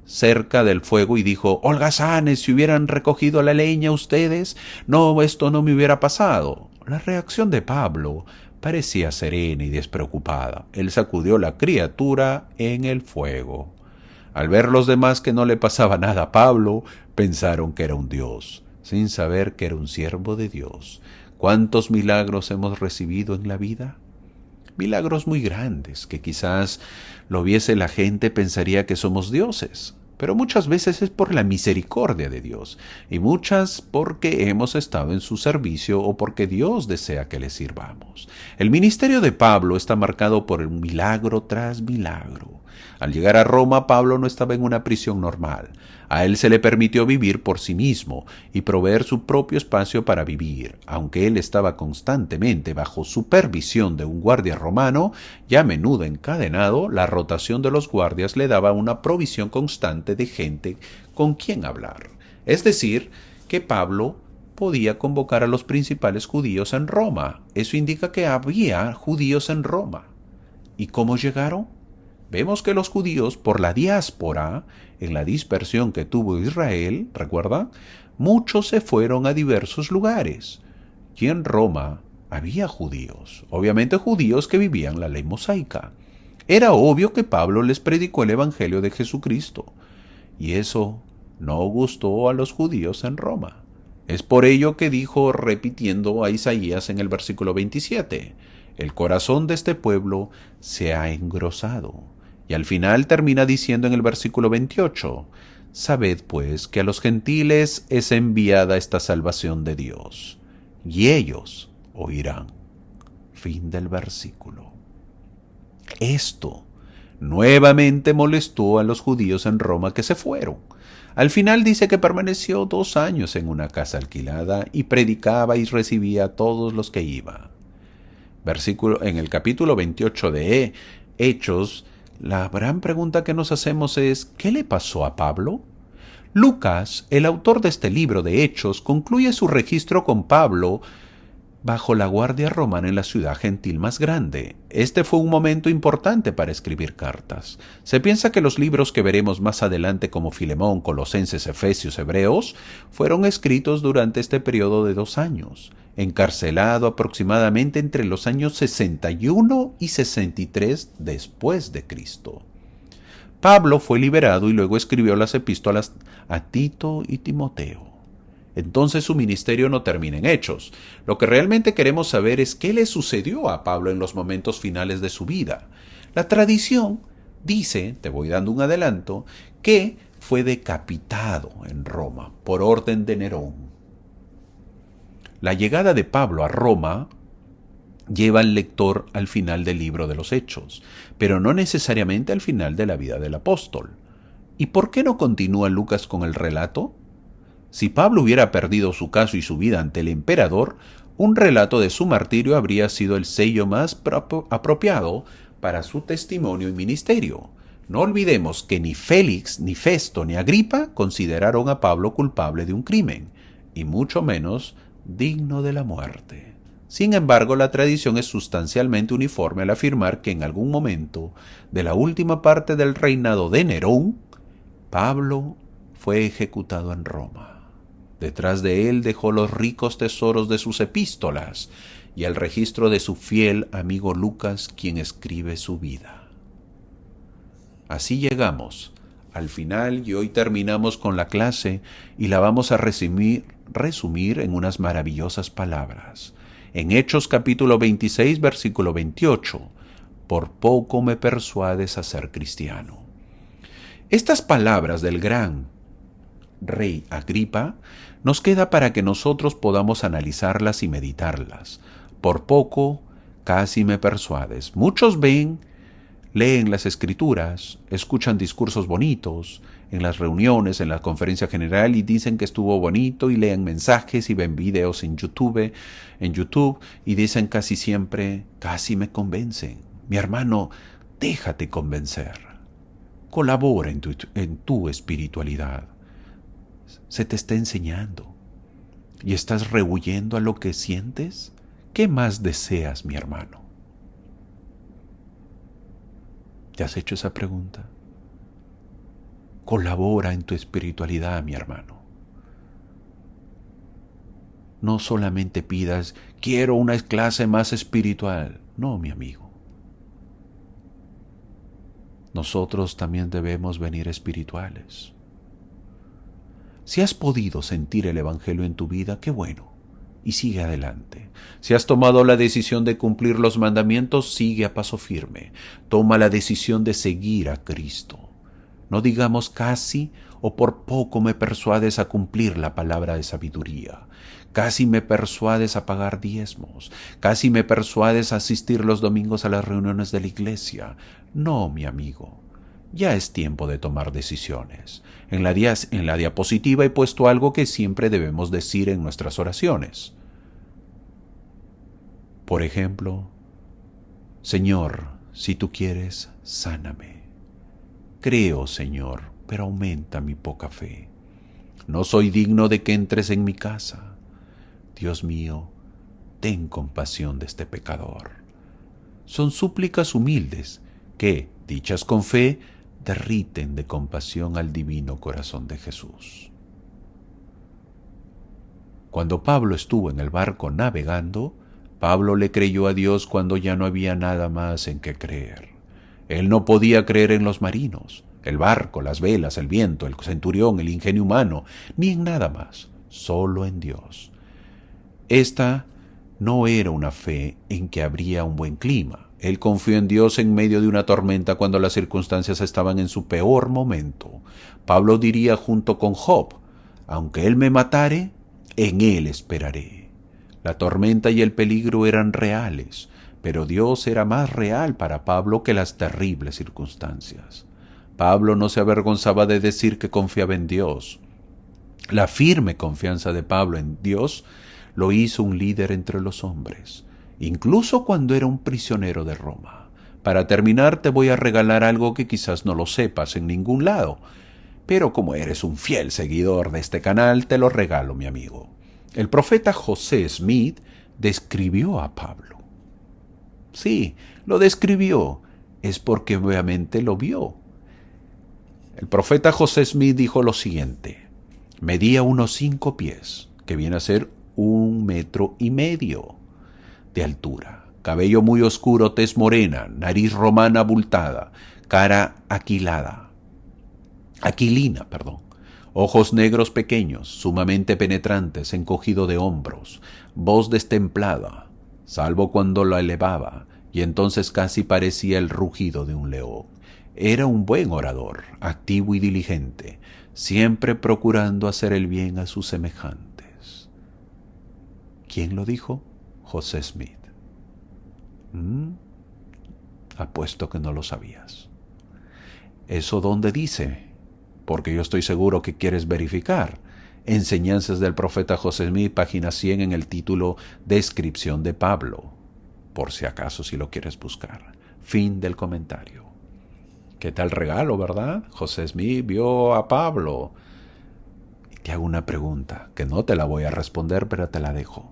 cerca del fuego y dijo, holgazanes, si hubieran recogido la leña ustedes, no, esto no me hubiera pasado. La reacción de Pablo parecía serena y despreocupada. Él sacudió la criatura en el fuego. Al ver los demás que no le pasaba nada a Pablo, pensaron que era un dios, sin saber que era un siervo de Dios. ¿Cuántos milagros hemos recibido en la vida? Milagros muy grandes, que quizás lo viese la gente pensaría que somos dioses, pero muchas veces es por la misericordia de Dios, y muchas porque hemos estado en su servicio o porque Dios desea que le sirvamos. El ministerio de Pablo está marcado por un milagro tras milagro. Al llegar a Roma, Pablo no estaba en una prisión normal. A él se le permitió vivir por sí mismo y proveer su propio espacio para vivir. Aunque él estaba constantemente bajo supervisión de un guardia romano, y a menudo encadenado, la rotación de los guardias le daba una provisión constante de gente con quien hablar. Es decir, que Pablo podía convocar a los principales judíos en Roma. Eso indica que había judíos en Roma. ¿Y cómo llegaron? Vemos que los judíos, por la diáspora, en la dispersión que tuvo Israel, ¿recuerda? Muchos se fueron a diversos lugares. Y en Roma había judíos, obviamente judíos que vivían la ley mosaica. Era obvio que Pablo les predicó el evangelio de Jesucristo. Y eso no gustó a los judíos en Roma. Es por ello que dijo, repitiendo a Isaías en el versículo 27, el corazón de este pueblo se ha engrosado. Y al final termina diciendo en el versículo 28, sabed pues que a los gentiles es enviada esta salvación de Dios, y ellos oirán. Fin del versículo. Esto nuevamente molestó a los judíos en Roma que se fueron. Al final dice que permaneció 2 años en una casa alquilada y predicaba y recibía a todos los que iban. En el capítulo 28 de Hechos, la gran pregunta que nos hacemos es, ¿qué le pasó a Pablo? Lucas, el autor de este libro de Hechos, concluye su registro con Pablo bajo la guardia romana en la ciudad gentil más grande. Este fue un momento importante para escribir cartas. Se piensa que los libros que veremos más adelante como Filemón, Colosenses, Efesios, Hebreos, fueron escritos durante este periodo de 2 años, encarcelado aproximadamente entre los años 61 y 63 después de Cristo. Pablo fue liberado y luego escribió las epístolas a Tito y Timoteo. Entonces su ministerio no termina en Hechos. Lo que realmente queremos saber es qué le sucedió a Pablo en los momentos finales de su vida. La tradición dice, te voy dando un adelanto, que fue decapitado en Roma por orden de Nerón. La llegada de Pablo a Roma lleva al lector al final del libro de los Hechos, pero no necesariamente al final de la vida del apóstol. ¿Y por qué no continúa Lucas con el relato? Si Pablo hubiera perdido su caso y su vida ante el emperador, un relato de su martirio habría sido el sello más apropiado para su testimonio y ministerio. No olvidemos que ni Félix, ni Festo, ni Agripa consideraron a Pablo culpable de un crimen, y mucho menos digno de la muerte. Sin embargo, la tradición es sustancialmente uniforme al afirmar que en algún momento de la última parte del reinado de Nerón, Pablo fue ejecutado en Roma. Detrás de él dejó los ricos tesoros de sus epístolas y el registro de su fiel amigo Lucas, quien escribe su vida. Así llegamos al final y hoy terminamos con la clase y la vamos a resumir en unas maravillosas palabras. En Hechos capítulo 26, versículo 28, por poco me persuades a ser cristiano. Estas palabras del gran rey Agripa nos queda para que nosotros podamos analizarlas y meditarlas. Por poco casi me persuades. Muchos leen las escrituras, escuchan discursos bonitos en las reuniones, en la conferencia general y dicen que estuvo bonito y leen mensajes y ven videos en YouTube y dicen casi siempre, casi me convencen. Mi hermano, déjate convencer. Colabora en tu espiritualidad. Se te está enseñando y estás rehuyendo a lo que sientes. ¿Qué más deseas, mi hermano? ¿Te has hecho esa pregunta? Colabora en tu espiritualidad, mi hermano. No solamente pidas, quiero una clase más espiritual. No, mi amigo. Nosotros también debemos venir espirituales. Si has podido sentir el Evangelio en tu vida, qué bueno, y sigue adelante. Si has tomado la decisión de cumplir los mandamientos, sigue a paso firme. Toma la decisión de seguir a Cristo. No digamos casi o por poco me persuades a cumplir la palabra de sabiduría. Casi me persuades a pagar diezmos. Casi me persuades a asistir los domingos a las reuniones de la iglesia. No, mi amigo. Ya es tiempo de tomar decisiones. En la diapositiva he puesto algo que siempre debemos decir en nuestras oraciones. Por ejemplo, Señor, si tú quieres, sáname. Creo, Señor, pero aumenta mi poca fe. No soy digno de que entres en mi casa. Dios mío, ten compasión de este pecador. Son súplicas humildes que, dichas con fe, derriten de compasión al divino corazón de Jesús. Cuando Pablo estuvo en el barco navegando, Pablo le creyó a Dios cuando ya no había nada más en qué creer. Él no podía creer en los marinos, el barco, las velas, el viento, el centurión, el ingenio humano, ni en nada más, solo en Dios. Esta no era una fe en que habría un buen clima. Él confió en Dios en medio de una tormenta cuando las circunstancias estaban en su peor momento. Pablo diría junto con Job, aunque él me matare, en él esperaré. La tormenta y el peligro eran reales, pero Dios era más real para Pablo que las terribles circunstancias. Pablo no se avergonzaba de decir que confiaba en Dios. La firme confianza de Pablo en Dios lo hizo un líder entre los hombres, incluso cuando era un prisionero de Roma. Para terminar, te voy a regalar algo que quizás no lo sepas en ningún lado, pero como eres un fiel seguidor de este canal, te lo regalo, mi amigo. El profeta José Smith describió a Pablo. Sí, lo describió, es porque obviamente lo vio. El profeta José Smith dijo lo siguiente: medía unos 5 pies, que viene a ser 1,5 metros de altura, cabello muy oscuro, tez morena, nariz romana abultada, cara aquilina, ojos negros pequeños, sumamente penetrantes, encogido de hombros, voz destemplada, salvo cuando la elevaba, y entonces casi parecía el rugido de un león. Era un buen orador, activo y diligente, siempre procurando hacer el bien a sus semejantes. ¿Quién lo dijo? José Smith. Apuesto que no lo sabías. ¿Eso dónde dice? Porque yo estoy seguro que quieres verificar. Enseñanzas del profeta José Smith, página 100, en el título Descripción de Pablo, por si acaso si lo quieres buscar. Fin del comentario. ¿Qué tal regalo, verdad? José Smith vio a Pablo. Y te hago una pregunta, que no te la voy a responder, pero te la dejo.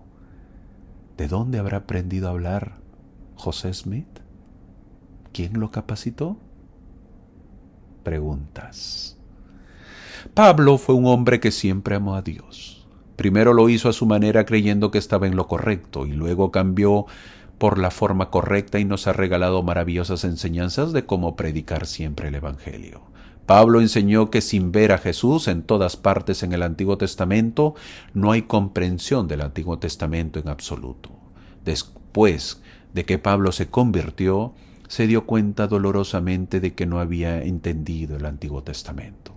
¿De dónde habrá aprendido a hablar José Smith? ¿Quién lo capacitó? Preguntas. Pablo fue un hombre que siempre amó a Dios. Primero lo hizo a su manera creyendo que estaba en lo correcto y luego cambió por la forma correcta y nos ha regalado maravillosas enseñanzas de cómo predicar siempre el Evangelio. Pablo enseñó que sin ver a Jesús en todas partes en el Antiguo Testamento no hay comprensión del Antiguo Testamento en absoluto. Después de que Pablo se convirtió, se dio cuenta dolorosamente de que no había entendido el Antiguo Testamento.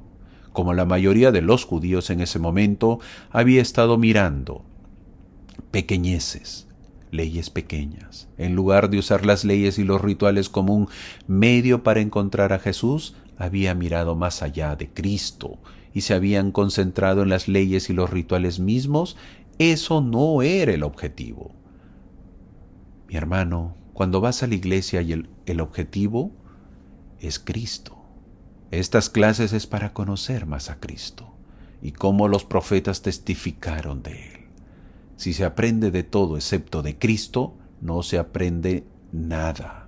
Como la mayoría de los judíos en ese momento, había estado mirando pequeñeces, leyes pequeñas. En lugar de usar las leyes y los rituales como un medio para encontrar a Jesús, había mirado más allá de Cristo y se habían concentrado en las leyes y los rituales mismos. Eso no era el objetivo. Mi hermano, cuando vas a la iglesia y el objetivo es Cristo. Estas clases es para conocer más a Cristo y cómo los profetas testificaron de Él. Si se aprende de todo excepto de Cristo, no se aprende nada.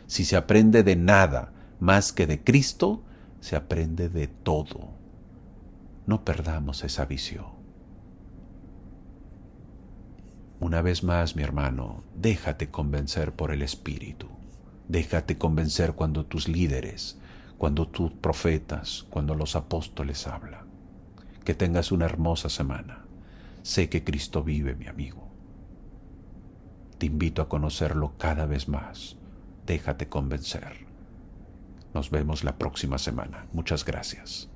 Si se aprende de nada más que de Cristo, se aprende de todo. No perdamos esa visión. Una vez más, mi hermano, déjate convencer por el Espíritu. Déjate convencer cuando tus líderes, cuando tus profetas, cuando los apóstoles hablan. Que tengas una hermosa semana. Sé que Cristo vive, mi amigo. Te invito a conocerlo cada vez más. Déjate convencer. Nos vemos la próxima semana. Muchas gracias.